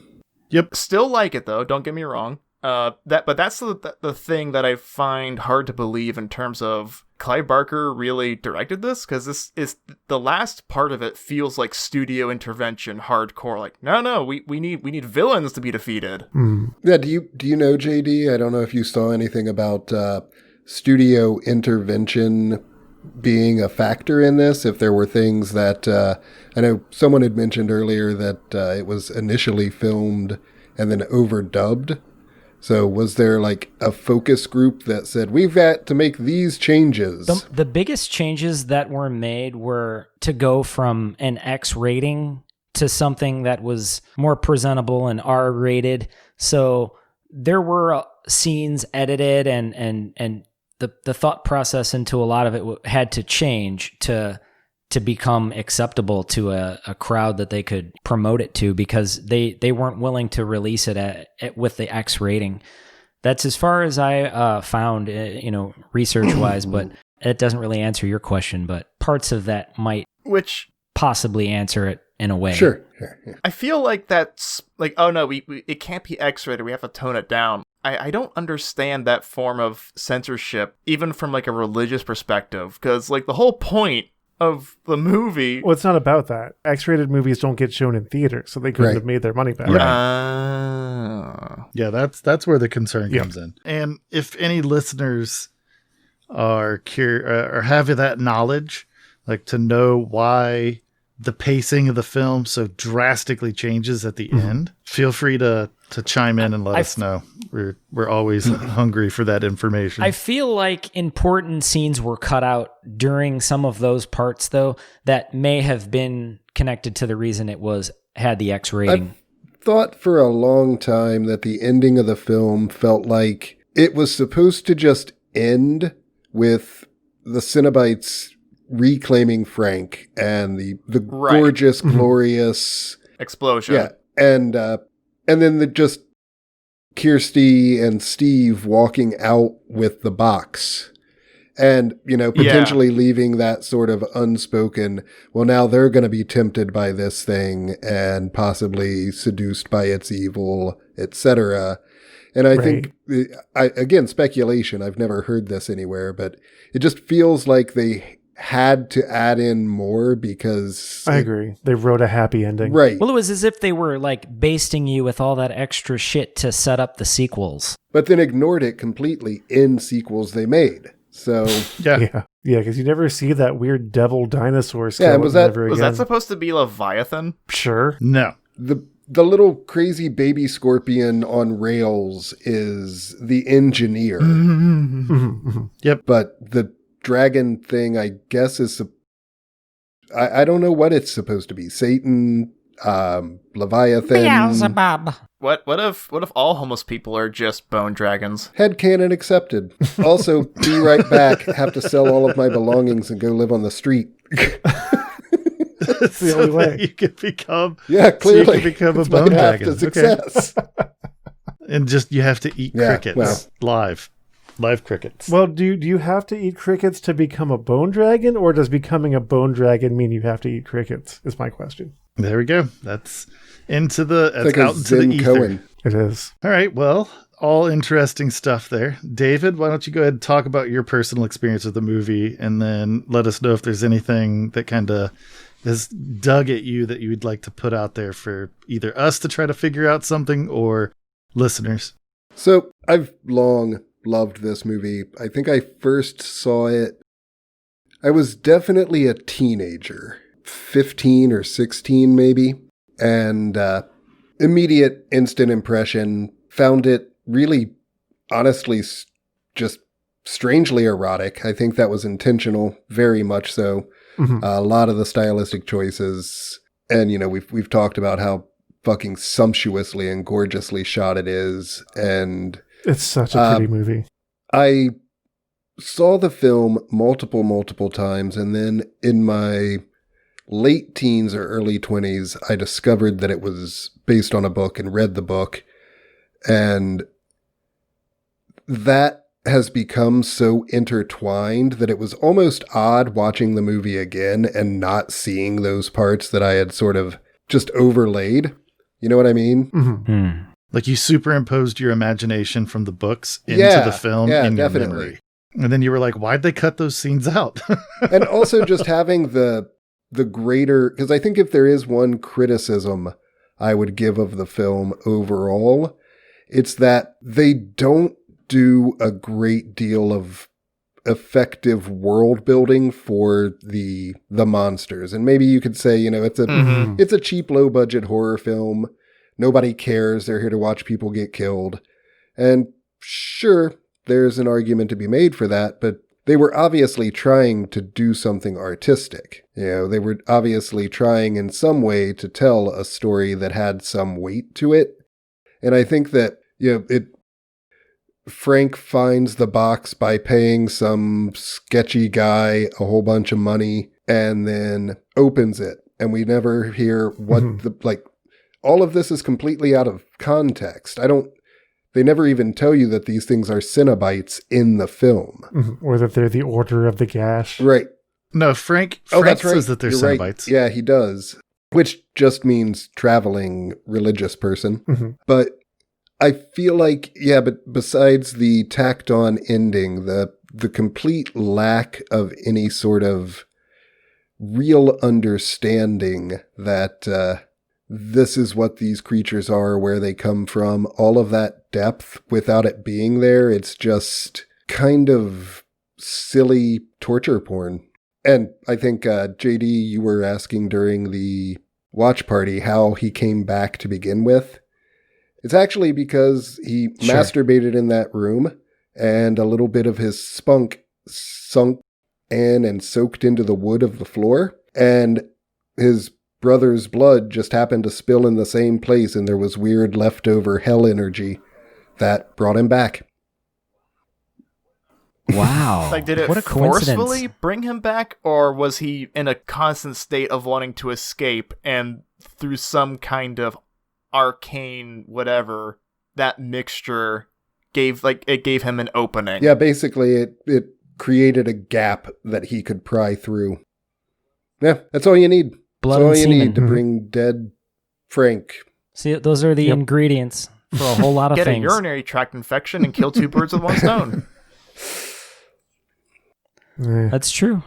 Yep. Still like it though. Don't get me wrong. But that's the thing that I find hard to believe in terms of Clive Barker really directed this, because this is the last part of it feels like studio intervention hardcore. Like, no, we need villains to be defeated. Yeah, do you know, JD? I don't know if you saw anything about studio intervention being a factor in this. If there were things that I know someone had mentioned earlier that it was initially filmed and then overdubbed. So was there like a focus group that said, we've got to make these changes? The biggest changes that were made were to go from an X rating to something that was more presentable and R rated. So there were scenes edited and the thought process into a lot of it had to change to become acceptable to a crowd that they could promote it to, because they weren't willing to release it with the X rating. That's as far as I found, research wise, but it doesn't really answer your question, but parts of that might possibly answer it in a way. Sure. Yeah. I feel like that's like, oh no, it can't be X-rated. We have to tone it down. I don't understand that form of censorship, even from like a religious perspective, because like the whole point of the movie. Well, it's not about that. X-rated movies don't get shown in theaters, so they couldn't have made their money back. Yeah, that's where the concern comes in. And if any listeners are curious or have that knowledge, Like, to know why the pacing of the film so drastically changes at the end. Feel free to chime in and let us know. We're always hungry for that information. I feel like important scenes were cut out during some of those parts, though, that may have been connected to the reason it had the X rating. I've thought for a long time that the ending of the film felt like it was supposed to just end with the Cenobites reclaiming Frank and the gorgeous, glorious explosion. Yeah, and then just Kirsty and Steve walking out with the box, and potentially leaving that sort of unspoken. Well, now they're going to be tempted by this thing and possibly seduced by its evil, etc. And I think, again, speculation. I've never heard this anywhere, but it just feels like they had to add in more because I agree. They wrote a happy ending. Right. Well, it was as if they were like basting you with all that extra shit to set up the sequels. But then ignored it completely in sequels they made. So yeah, because you never see that weird devil dinosaur skeleton was that supposed to be Leviathan? Sure. No. The little crazy baby scorpion on rails is the engineer. Yep. But the dragon thing, I guess, is I don't know what it's supposed to be. Satan, Leviathan. Beelzebub. What if all homeless people are just bone dragons? Headcanon accepted. Also, be right back. Have to sell all of my belongings and go live on the street. That's the only way you can become. Yeah, clearly, so you can become a it's my bone path dragon. to success. And just you have to eat crickets live crickets. Well, do you have to eat crickets to become a bone dragon, or does becoming a bone dragon mean you have to eat crickets? Is my question. There we go. That's into the it's like out a into the Zen ether. Cohen. It is. All right. Well, all interesting stuff there. David, why don't you go ahead and talk about your personal experience with the movie, and then let us know if there's anything that kind of has dug at you that you would like to put out there for either us to try to figure out something or listeners. So I've long loved this movie. I think I first saw it. I was definitely a teenager, 15 or 16 maybe, and immediate instant impression, found it really, honestly, just strangely erotic. I think that was intentional, very much so. A lot of the stylistic choices, and we've talked about how fucking sumptuously and gorgeously shot it is, and it's such a pretty movie. I saw the film multiple times, and then in my late teens or early 20s, I discovered that it was based on a book and read the book, and that has become so intertwined that it was almost odd watching the movie again and not seeing those parts that I had sort of just overlaid. You know what I mean? Like you superimposed your imagination from the books into the film in your memory. And then you were like, why'd they cut those scenes out? And also just having the greater, because I think if there is one criticism I would give of the film overall, it's that they don't do a great deal of effective world building for the monsters. And maybe you could say, it's a cheap, low budget horror film. Nobody cares. They're here to watch people get killed. And sure, there's an argument to be made for that, but they were obviously trying to do something artistic. They were obviously trying in some way to tell a story that had some weight to it. And I think that, Frank finds the box by paying some sketchy guy a whole bunch of money and then opens it. And we never hear what all of this is completely out of context. They never even tell you that these things are Cenobites in the film. Or that they're the Order of the Gash. Right. No, Frank that's right. says that they're You're Cenobites. Right. Yeah, he does. Which just means traveling religious person. But I feel like, but besides the tacked on ending, the complete lack of any sort of real understanding that this is what these creatures are, where they come from, all of that depth without it being there, it's just kind of silly torture porn. And I think, JD, you were asking during the watch party how he came back to begin with. It's actually because he masturbated in that room and a little bit of his spunk sunk in and soaked into the wood of the floor. And his brother's blood just happened to spill in the same place, and there was weird leftover hell energy that brought him back. Wow. Like, did it what a coincidence. forcefully bring him back, or was he in a constant state of wanting to escape, and through some kind of arcane whatever, that mixture gave him an opening? Yeah, basically it created a gap that he could pry through. Yeah, that's all you need. Blood that's all and you semen. need to bring dead Frank. See, those are the ingredients for a whole lot of Get things. a urinary tract infection and kill 2 birds with 1 stone. That's true.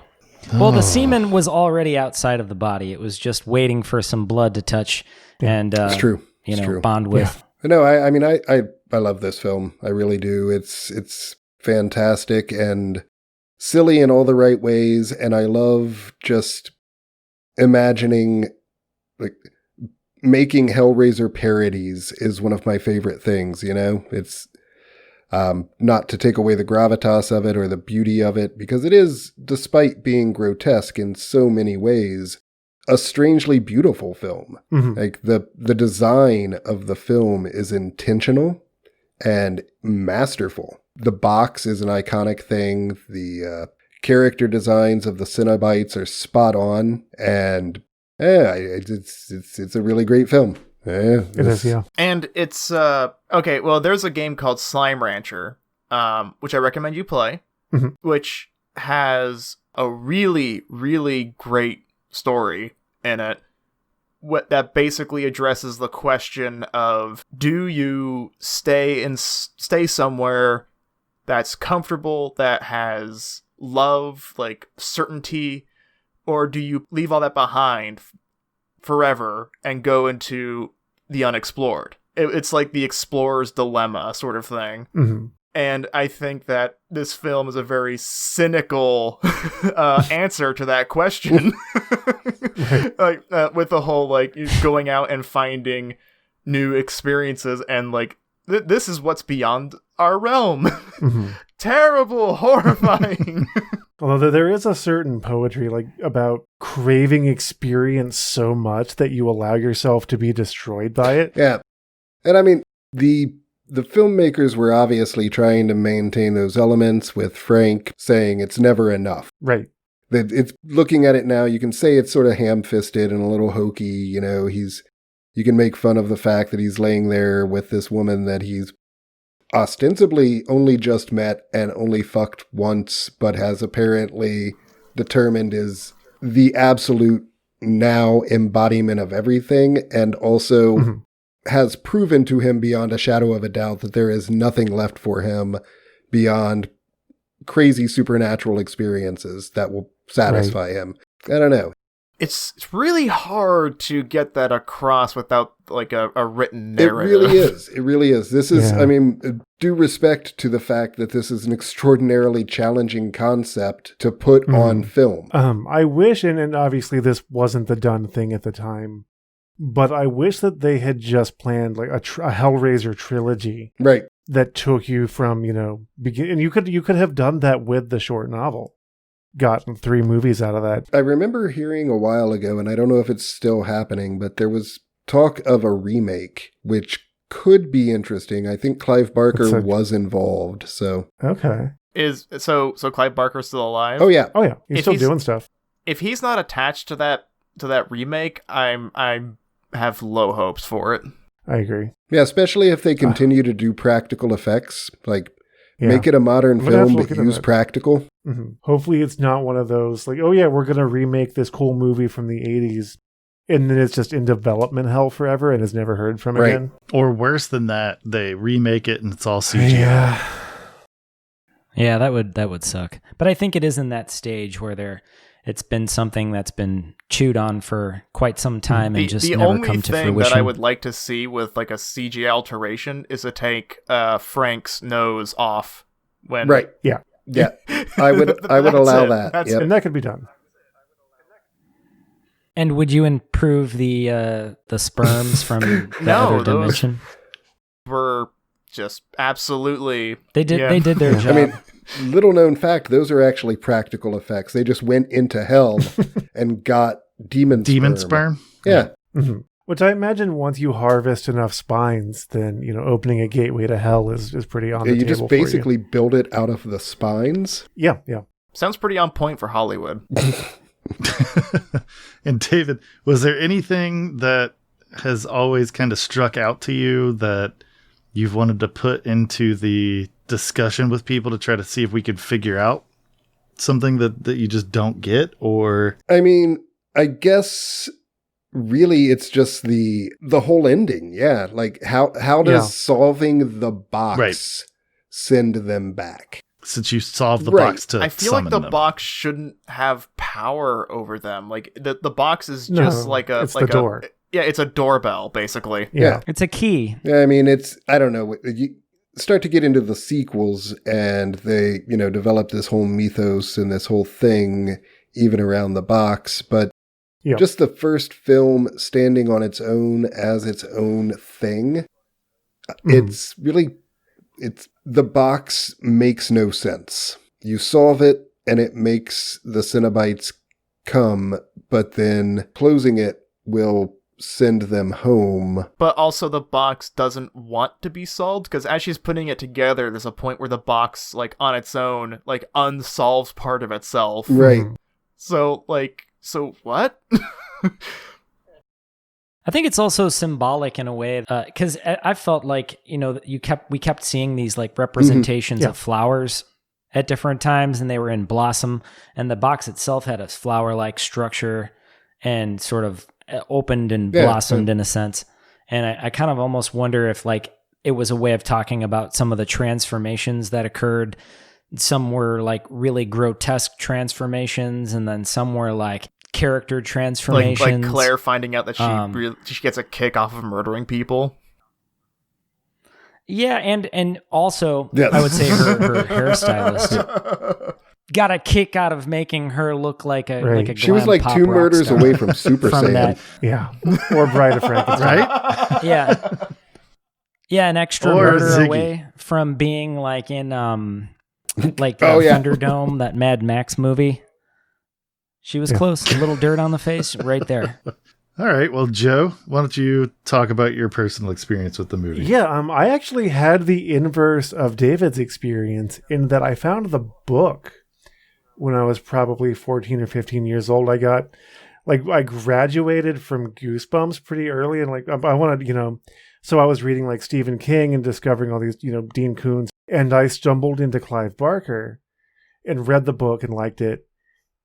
Well, the semen was already outside of the body. It was just waiting for some blood to touch and It's true. bond with. Yeah. No, I mean, I love this film. I really do. It's fantastic and silly in all the right ways. And I love just imagining, like, making Hellraiser parodies is one of my favorite things, It's not to take away the gravitas of it or the beauty of it, because it is, despite being grotesque in so many ways, a strangely beautiful film. Mm-hmm. Like the design of the film is intentional and masterful. The box is an iconic thing. The character designs of the Cenobites are spot on, and it's a really great film. Yeah, It is, yeah. And it's okay, well, there's a game called Slime Rancher, which I recommend you play, which has a really, really great story in it that basically addresses the question of, do you stay somewhere that's comfortable, that has love, like certainty, or do you leave all that behind forever and go into the unexplored? It's like the explorer's dilemma sort of thing. Mm-hmm. And I think that this film is a very cynical answer to that question. Like with the whole like going out and finding new experiences, and like this is what's beyond our realm. Mm-hmm. Terrible, horrifying. Although there is a certain poetry like about craving experience so much that you allow yourself to be destroyed by it. Yeah. And I mean, the filmmakers were obviously trying to maintain those elements, with Frank saying it's never enough. Right. It's looking at it now, you can say it's sort of ham-fisted and a little hokey, you can make fun of the fact that he's laying there with this woman that he's ostensibly only just met and only fucked once, but has apparently determined is the absolute now embodiment of everything, and also has proven to him beyond a shadow of a doubt that there is nothing left for him beyond crazy supernatural experiences that will satisfy him. I don't know. It's really hard to get that across without like a written narrative. It really is. It really is. This is, I mean, due respect to the fact that this is an extraordinarily challenging concept to put on film. I wish, and obviously this wasn't the done thing at the time, but I wish that they had just planned like a Hellraiser trilogy. Right. That took you from, and you could have done that with the short novel. Gotten 3 movies out of that. I remember hearing a while ago, and I don't know if it's still happening, but there was talk of a remake, which could be interesting. I think Clive Barker was involved, so. Okay. So Clive Barker's still alive? Oh yeah. He's still doing stuff. If he's not attached to that remake, I have low hopes for it. I agree. Yeah, especially if they continue to do practical effects, like make it a modern film but use practical. Mm-hmm. Hopefully it's not one of those like, oh yeah, we're going to remake this cool movie from the 80s, and then it's just in development hell forever and is never heard from again. Or worse than that, they remake it and it's all CGI. Yeah, that would suck. But I think it is in that stage where it's been something that's been chewed on for quite some time and just never come to fruition. The only thing that I would like to see with like a CGI alteration is to take Frank's nose off when Yeah. I would allow that. And that could be done. And would you improve the sperms from the other dimension? Were just absolutely They did their job. I mean, little known fact, those are actually practical effects. They just went into hell and got demon sperm. Yeah. Mm-hmm. Which I imagine once you harvest enough spines, then, opening a gateway to hell is pretty on the table. You just basically build it out of the spines. Yeah. sounds pretty on point for Hollywood. And David, was there anything that has always kind of struck out to you that you've wanted to put into the discussion with people to try to see if we could figure out something that you just don't get? Or I mean, I guess really it's just the whole ending. Yeah. Like how does solving the box send them back? Since you solved the box to I feel like the them. box shouldn't have power over them. Like the box is just it's the door. It's a doorbell, basically. Yeah. It's a key. Yeah, I mean, I don't know. You start to get into the sequels and they, develop this whole mythos and this whole thing even around the box. But just the first film standing on its own as its own thing, it's really... the box makes no sense. You solve it and it makes the Cenobites come, but then closing it will send them home. But also the box doesn't want to be solved, because as she's putting it together, there's a point where the box, like, on its own, like, unsolves part of itself. Right. So what? I think it's also symbolic in a way, because I felt like, we kept seeing these like representations of flowers at different times, and they were in blossom, and the box itself had a flower-like structure and sort of opened and blossomed in a sense. And I kind of almost wonder if like it was a way of talking about some of the transformations that occurred. Some were like really grotesque transformations, and then some were like character transformations, like Claire finding out that she gets a kick off of murdering people. Yeah, and also I would say her hairstylist got a kick out of making her look like a like a she was like pop 2 rock murders star away from Super Saiyan. Or Bride of Frankenstein, right? an extra or murder Ziggy. away from being like in Thunderdome, that Mad Max movie. She was close. A little dirt on the face right there. All right. Well, Joe, why don't you talk about your personal experience with the movie? Yeah, I actually had the inverse of David's experience in that I found the book when I was probably 14 or 15 years old. I graduated from Goosebumps pretty early, and I wanted, so I was reading like Stephen King and discovering all these, Dean Koontz, and I stumbled into Clive Barker and read the book and liked it.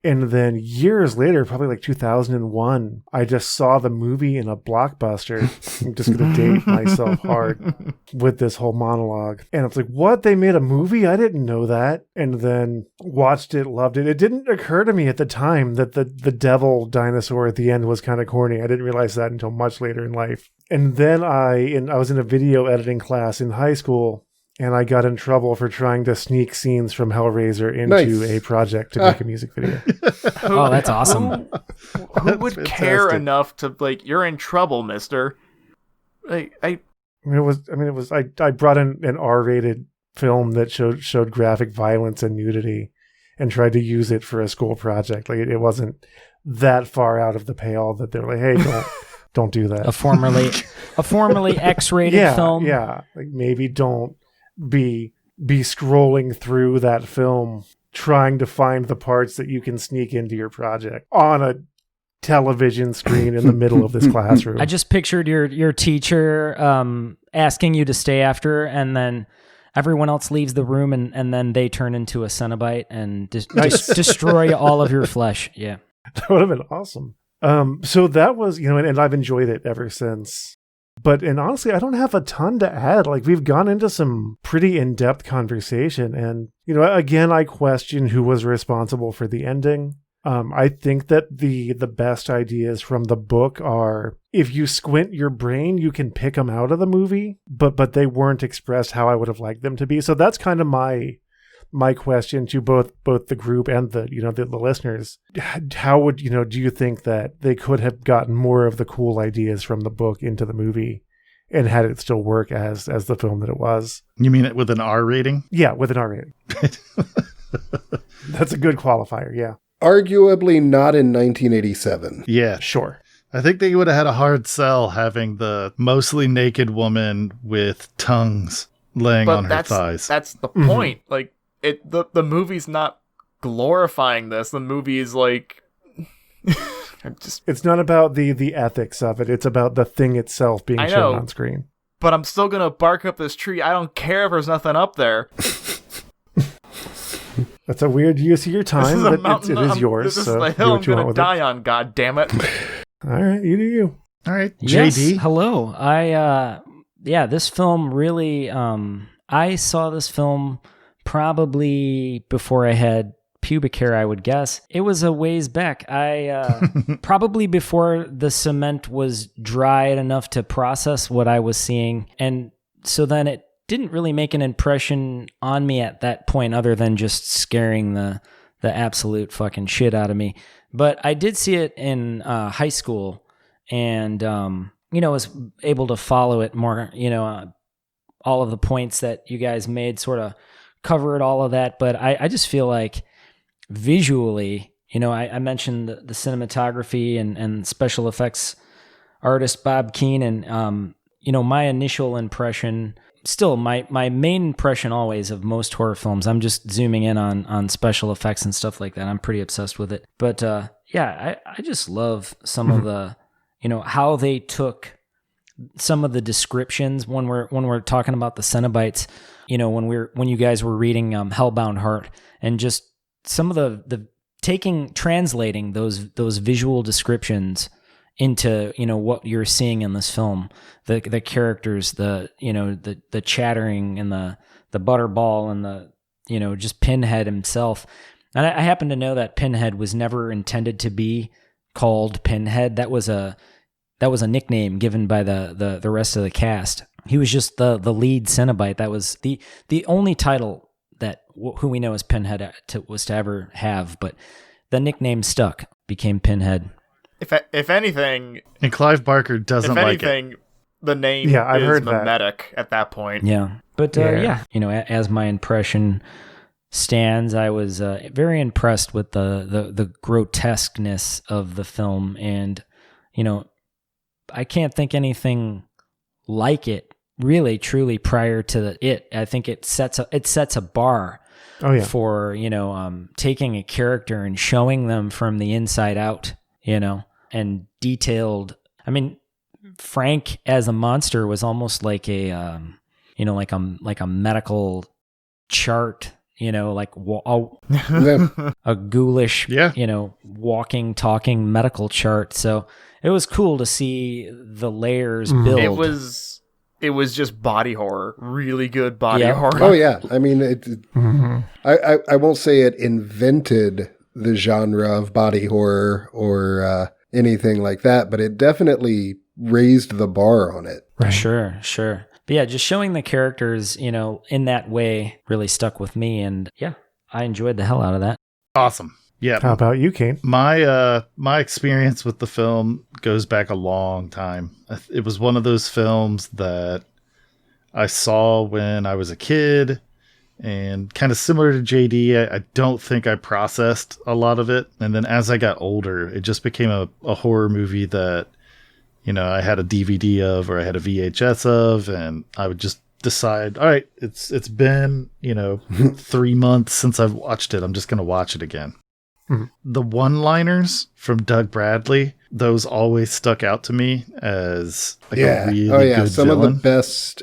And then years later, probably like 2001, I just saw the movie in a Blockbuster. I'm just going to date myself hard with this whole monologue. And it's like, what? They made a movie? I didn't know that. And then watched it, loved it. It didn't occur to me at the time that the devil dinosaur at the end was kind of corny. I didn't realize that until much later in life. And then I was in a video editing class in high school, and I got in trouble for trying to sneak scenes from Hellraiser into a project to make a music video. Oh, that's awesome. Who would care enough to, like, you're in trouble, mister? I brought in an R-rated film that showed graphic violence and nudity and tried to use it for a school project. Like, it wasn't that far out of the pale that they're like, hey, don't do that. A formerly X-rated film. Yeah. Like, maybe don't be scrolling through that film trying to find the parts that you can sneak into your project on a television screen in the middle of this classroom. I just pictured your teacher asking you to stay after, and then everyone else leaves the room, and then they turn into a Cenobite and destroy all of your flesh. Yeah. That would have been awesome. So that was, and I've enjoyed it ever since. And honestly, I don't have a ton to add. Like, we've gone into some pretty in-depth conversation, and, again, I question who was responsible for the ending. I think that the best ideas from the book are, if you squint your brain, you can pick them out of the movie, but they weren't expressed how I would have liked them to be. So that's kind of my my question to both the group and the listeners, how would do you think that they could have gotten more of the cool ideas from the book into the movie and had it still work as the film that it was? You mean it with an R rating? Yeah, with an R rating. That's a good qualifier, yeah. Arguably not in 1987. Yeah. Sure. I think they would have had a hard sell having the mostly naked woman with tongues laying on her thighs. That's the point. Like, the movie's not glorifying this. The movie's like... It's not about the ethics of it. It's about the thing itself being shown on screen. But I'm still going to bark up this tree. I don't care if there's nothing up there. That's a weird use of your time, but it is yours. This is the hill I'm going to die on, God damn it. All right, you do you. All right, yes, JD. Hello. This film really, I saw this film probably before I had pubic hair, I would guess. It was a ways back. Probably before the cement was dried enough to process what I was seeing. And so then it didn't really make an impression on me at that point other than just scaring the absolute fucking shit out of me. But I did see it in high school and, was able to follow it more, all of the points that you guys made sort of covered all of that. But I just feel like visually, I mentioned the cinematography and special effects artist Bob Keane. And, my initial impression, still my main impression always of most horror films, I'm just zooming in on special effects and stuff like that. I'm pretty obsessed with it. But I just love some of the, how they took some of the descriptions when we're talking about the Cenobites, when you guys were reading Hellbound Heart, and just some of the translating those visual descriptions into what you're seeing in this film, the characters, the chattering and the butterball and the just Pinhead himself. And I happen to know that Pinhead was never intended to be called Pinhead. That was a nickname given by the rest of the cast. He was just the lead Cenobite. That was the only title that who we know as Pinhead was to ever have, but the nickname stuck, became Pinhead. If anything, and Clive Barker doesn't like it. The name I've is heard mimetic at that point. Yeah, but as my impression stands, I was very impressed with the grotesqueness of the film, and I can't think anything like it really truly prior to it. I think it sets a bar for taking a character and showing them from the inside out, and detailed. I mean, Frank as a monster was almost like a medical chart, like a ghoulish, walking, talking medical chart. So it was cool to see the layers build. It was just body horror, really good body horror. Oh yeah, I mean, I won't say it invented the genre of body horror or anything like that, but it definitely raised the bar on it. Right. Sure. But yeah, just showing the characters, in that way really stuck with me, and I enjoyed the hell out of that. Awesome. Yeah. How about you, Kane? My experience with the film goes back a long time. It was one of those films that I saw when I was a kid, and kind of similar to JD, I don't think I processed a lot of it. And then as I got older, it just became a horror movie that, I had a DVD of, or I had a VHS of, and I would just decide, all right, it's been, 3 months since I've watched it. I'm just going to watch it again. Mm-hmm. The one-liners from Doug Bradley, those always stuck out to me as a really good some villain. Of the best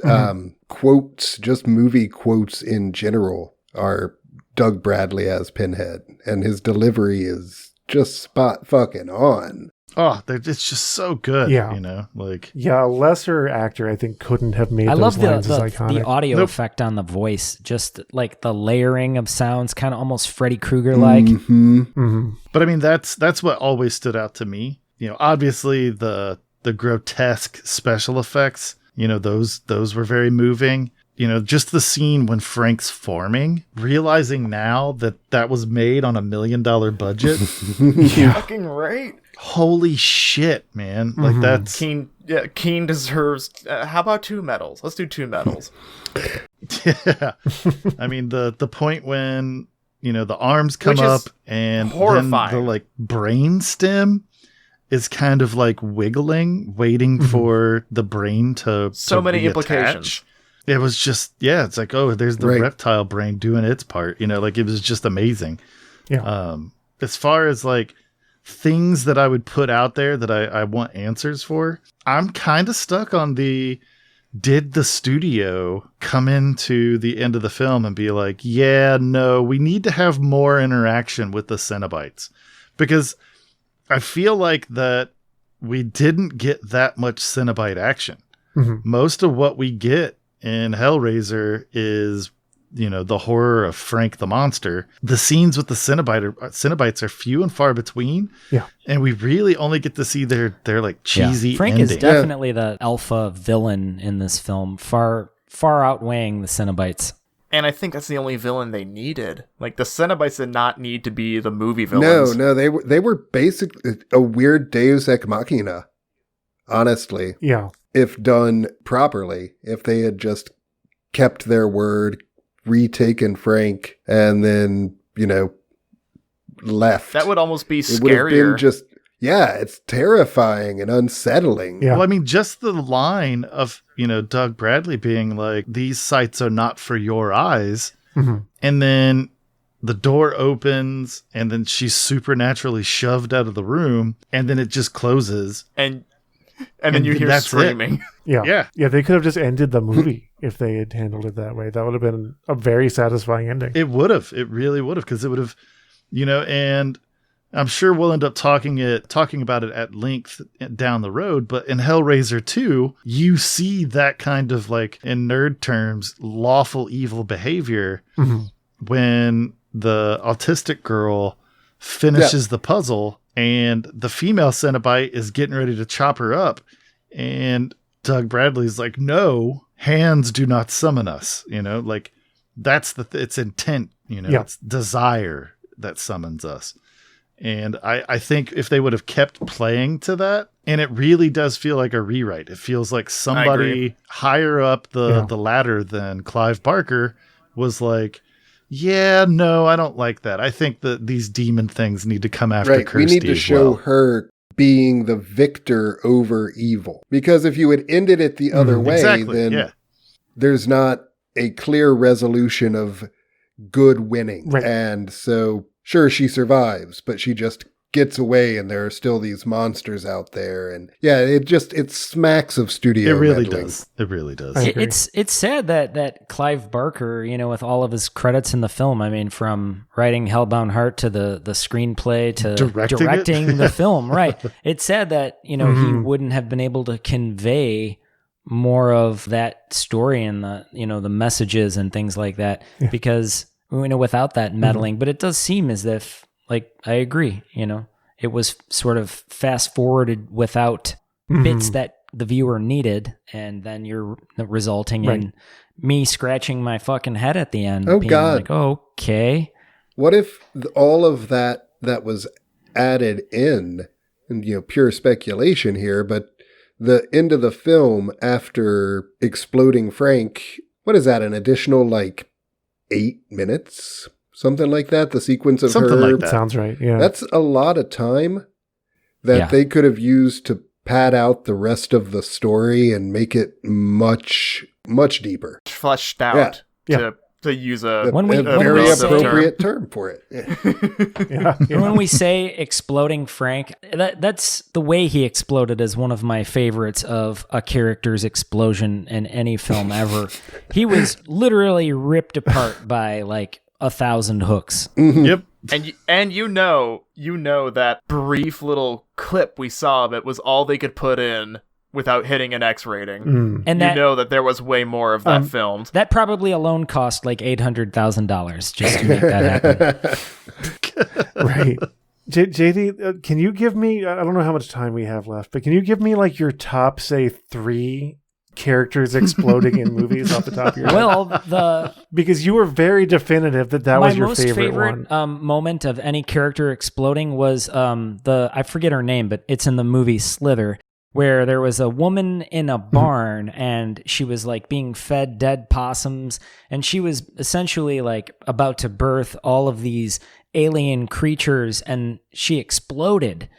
quotes, just movie quotes in general, are Doug Bradley as Pinhead, and his delivery is just spot fucking on. Oh, it's just so good. Yeah. A lesser actor, I think, couldn't have made those lines as iconic. The audio effect on the voice, just like the layering of sounds, kind of almost Freddy Krueger-like. Mm-hmm. Mm-hmm. But I mean, that's what always stood out to me. Obviously the grotesque special effects, those were very moving. just the scene when Frank's farming, realizing now that was made on $1 million budget. Fucking right. Holy shit, man. Like that's Keen deserves how about 2 medals? Let's do 2 medals. yeah. I mean the point when the arms come up and horrifying. then the like brain stem is kind of like wiggling, waiting for the brain to many reattach. implications. It was just it's like, oh, there's the reptile brain doing its part, like it was just amazing. Yeah. As far as like things that I would put out there that I want answers for, I'm kind of stuck on did the studio come into the end of the film and be like, yeah, no, we need to have more interaction with the Cenobites? Because I feel like that we didn't get that much Cenobite action. Most of what we get in Hellraiser is, the horror of Frank the monster. The scenes with the Cenobites are few and far between. Yeah. And we really only get to see their like cheesy Frank ending. is definitely the alpha villain in this film, far outweighing the Cenobites. And I think that's the only villain they needed. Like, the Cenobites did not need to be the movie villains. No, they were basically a weird Deus Ex Machina, honestly. Yeah. If done properly, if they had just kept their word, retaken Frank, and then, left. That would almost be It would have been scarier. it's terrifying and unsettling. Yeah. Well, I mean, just the line of, Doug Bradley being like, these sights are not for your eyes. And then the door opens and then she's supernaturally shoved out of the room and then it just closes. And then you hear that's screaming. Yeah. Yeah, they could have just ended the movie if they had handled it that way. That would have been a very satisfying ending. It would have. It really would have, because it would have, and I'm sure we'll end up talking about it at length down the road. But in Hellraiser 2, you see that kind of, like, in nerd terms, lawful evil behavior when the autistic girl finishes the puzzle and the female Cenobite is getting ready to chop her up. And Doug Bradley's like, no, hands do not summon us. Like, that's it's intent, it's desire that summons us. And I think if they would have kept playing to that, and it really does feel like a rewrite. It feels like somebody higher up the ladder than Clive Barker was like, yeah, no, I don't like that. I think that these demon things need to come after Kirsty. We need to show well. her being the victor over evil. Because if you had ended it the other way, then there's not a clear resolution of good winning. Right. And so, sure, she survives, but she just gets away and there are still these monsters out there. And it smacks of studio It really meddling. does. It really does. It's sad that Clive Barker, with all of his credits in the film, I mean, from writing Hellbound Heart to the screenplay to directing the film, right? It's sad that, he wouldn't have been able to convey more of that story and the messages and things like that, because, without that meddling. But it does seem as if, like, I agree, it was sort of fast forwarded without bits that the viewer needed, and then you're resulting in me scratching my fucking head at the end. Oh, being God. like, okay. What if all of that was added in, and pure speculation here, but the end of the film after exploding Frank, what is that, an additional, 8 minutes? Something like that? The sequence of Something her. like that. Sounds right, yeah. That's a lot of time that they could have used to pad out the rest of the story and make it much, much deeper. Fleshed out. To use a very appropriate term for it. And when we say exploding Frank, that's the way he exploded is one of my favorites of a character's explosion in any film ever. He was literally ripped apart by 1,000 hooks. Yep. And you know that brief little clip we saw of it was all they could put in without hitting an X rating. And that there was way more of that filmed. That probably alone cost $800,000 just to make that happen. Right. JD, can you give me, I don't know how much time we have left, but can you give me your top, say, 3 characters exploding in movies off the top of your head? Well, Because you were very definitive that was your favorite one. Moment of any character exploding was I forget her name, but it's in the movie Slither, where there was a woman in a barn and she was like being fed dead possums, and she was essentially like about to birth all of these alien creatures, and she exploded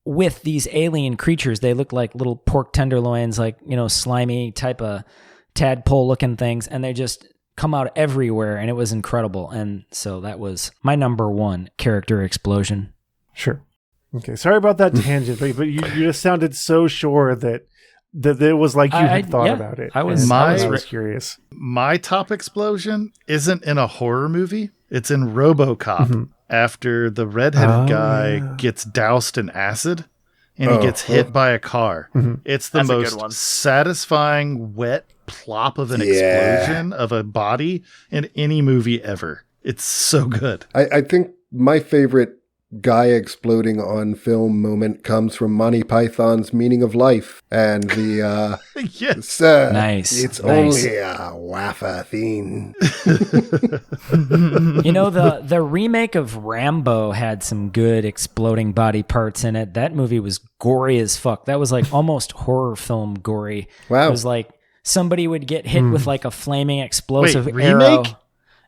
with these alien creatures. They looked like little pork tenderloins, like, slimy type of tadpole looking things, and they just come out everywhere, and it was incredible. And so that was my number one character explosion. Sure. Okay, sorry about that tangent, but you just sounded so sure that it was like you had thought about it. I was curious. My top explosion isn't in a horror movie. It's in RoboCop after the redheaded guy gets doused in acid and he gets hit by a car. It's the most satisfying wet plop of an explosion of a body in any movie ever. It's so good. I think my favorite guy exploding on film moment comes from Monty Python's Meaning of Life, and the yes, nice. It's only a wafer thing. The remake of Rambo had some good exploding body parts in it. That movie was gory as fuck. That was like almost horror film gory. Wow. It was like somebody would get hit with like a flaming explosive Wait, arrow. remake?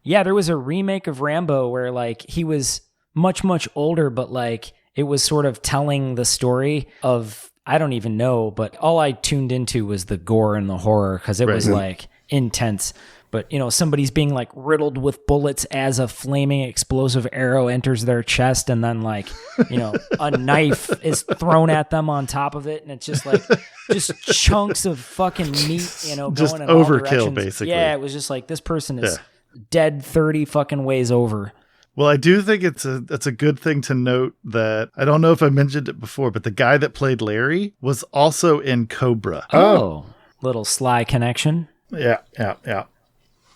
Yeah, there was a remake of Rambo where like he was much, much older, but like it was sort of telling the story of, I don't even know, but all I tuned into was the gore and the horror because it was like intense. But, somebody's being like riddled with bullets as a flaming explosive arrow enters their chest, and then like, a knife is thrown at them on top of it, and it's just like chunks of fucking meat, just going in all overkill, directions. basically. Yeah, it was just like this person is dead 30 fucking ways over. Well, I do think it's a good thing to note that, I don't know if I mentioned it before, but the guy that played Larry was also in Cobra. Oh, little sly connection. Yeah.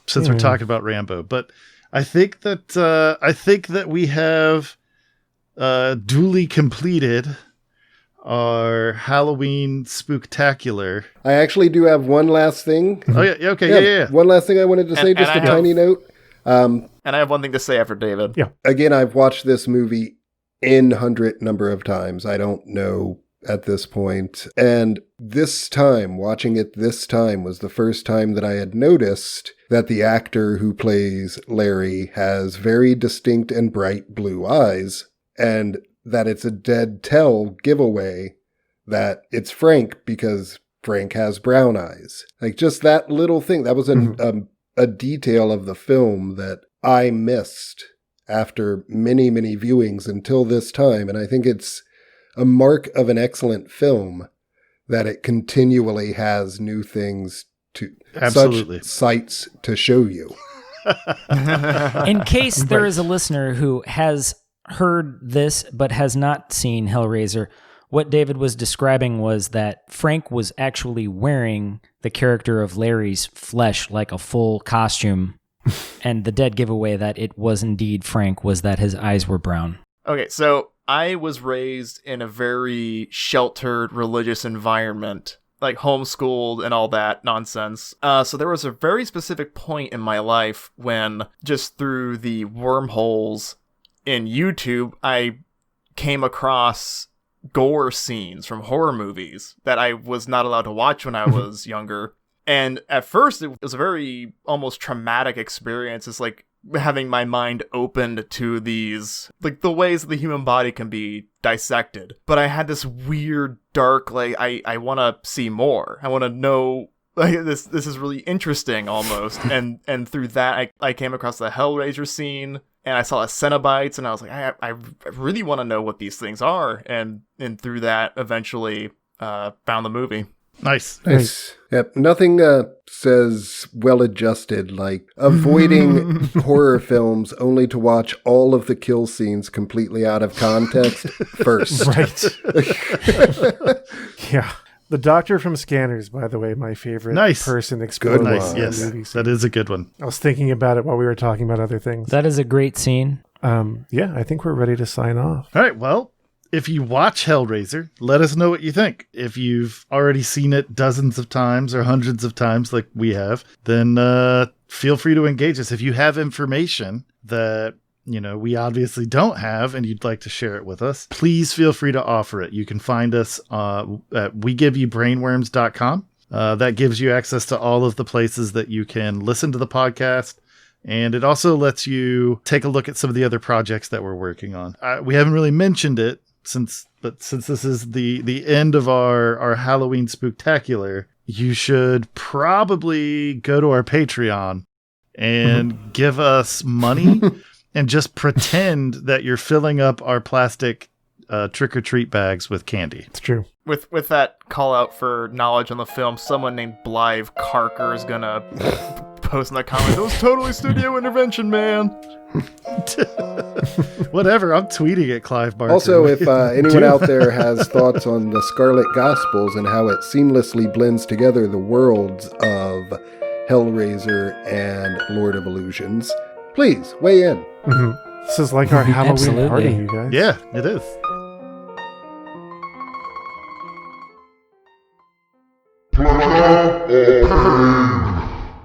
Since we're talking about Rambo, but I think that we have duly completed our Halloween spooktacular. I actually do have one last thing. Oh yeah, okay, yeah. One last thing I wanted to say, just a tiny note. And I have one thing to say after David. Yeah. Again, I've watched this movie in hundred number of times. I don't know at this point. And watching it this time was the first time that I had noticed that the actor who plays Larry has very distinct and bright blue eyes, and that it's a dead tell giveaway that it's Frank because Frank has brown eyes. Like just that little thing. That was a detail of the film that I missed after many, many viewings until this time. And I think it's a mark of an excellent film that it continually has new things to such sights to show you. In case there is a listener who has heard this but has not seen Hellraiser, what David was describing was that Frank was actually wearing the character of Larry's flesh like a full costume, and the dead giveaway that it was indeed Frank was that his eyes were brown. Okay, so I was raised in a very sheltered religious environment, like homeschooled and all that nonsense. So there was a very specific point in my life when, just through the wormholes in YouTube, I came across gore scenes from horror movies that I was not allowed to watch when I was younger. And at first, it was a very almost traumatic experience. It's like having my mind opened to these, like the ways that the human body can be dissected. But I had this weird, dark, like, I want to see more. I want to know, like, this is really interesting almost. and through that, I came across the Hellraiser scene, and I saw Cenobites, and I was like, I really want to know what these things are. And through that, eventually found the movie. Nice. Yep. Nothing says well-adjusted like avoiding horror films only to watch all of the kill scenes completely out of context first. Right. Yeah. The Doctor from Scanners, by the way, my favorite person exploding. Good, nice. Yes, that is a good one. I was thinking about it while we were talking about other things. That is a great scene. Yeah, I think we're ready to sign off. All right, well, if you watch Hellraiser, let us know what you think. If you've already seen it dozens of times or hundreds of times like we have, then feel free to engage us. If you have information that we obviously don't have and you'd like to share it with us, please feel free to offer it. You can find us at wegiveyoubrainworms.com. That gives you access to all of the places that you can listen to the podcast. And it also lets you take a look at some of the other projects that we're working on. We haven't really mentioned it since this is the end of our Halloween Spooktacular. You should probably go to our Patreon and give us money and just pretend that you're filling up our plastic trick-or-treat bags with candy. It's true. With that call out for knowledge on the film, someone named Clive Barker is gonna post in the comments, "It was totally studio intervention, man." Whatever, I'm tweeting at Clive Barker. Also, if anyone out there has thoughts on the Scarlet Gospels and how it seamlessly blends together the worlds of Hellraiser and Lord of Illusions, please weigh in. This is like our Halloween Absolutely. party, you guys. Yeah, it is.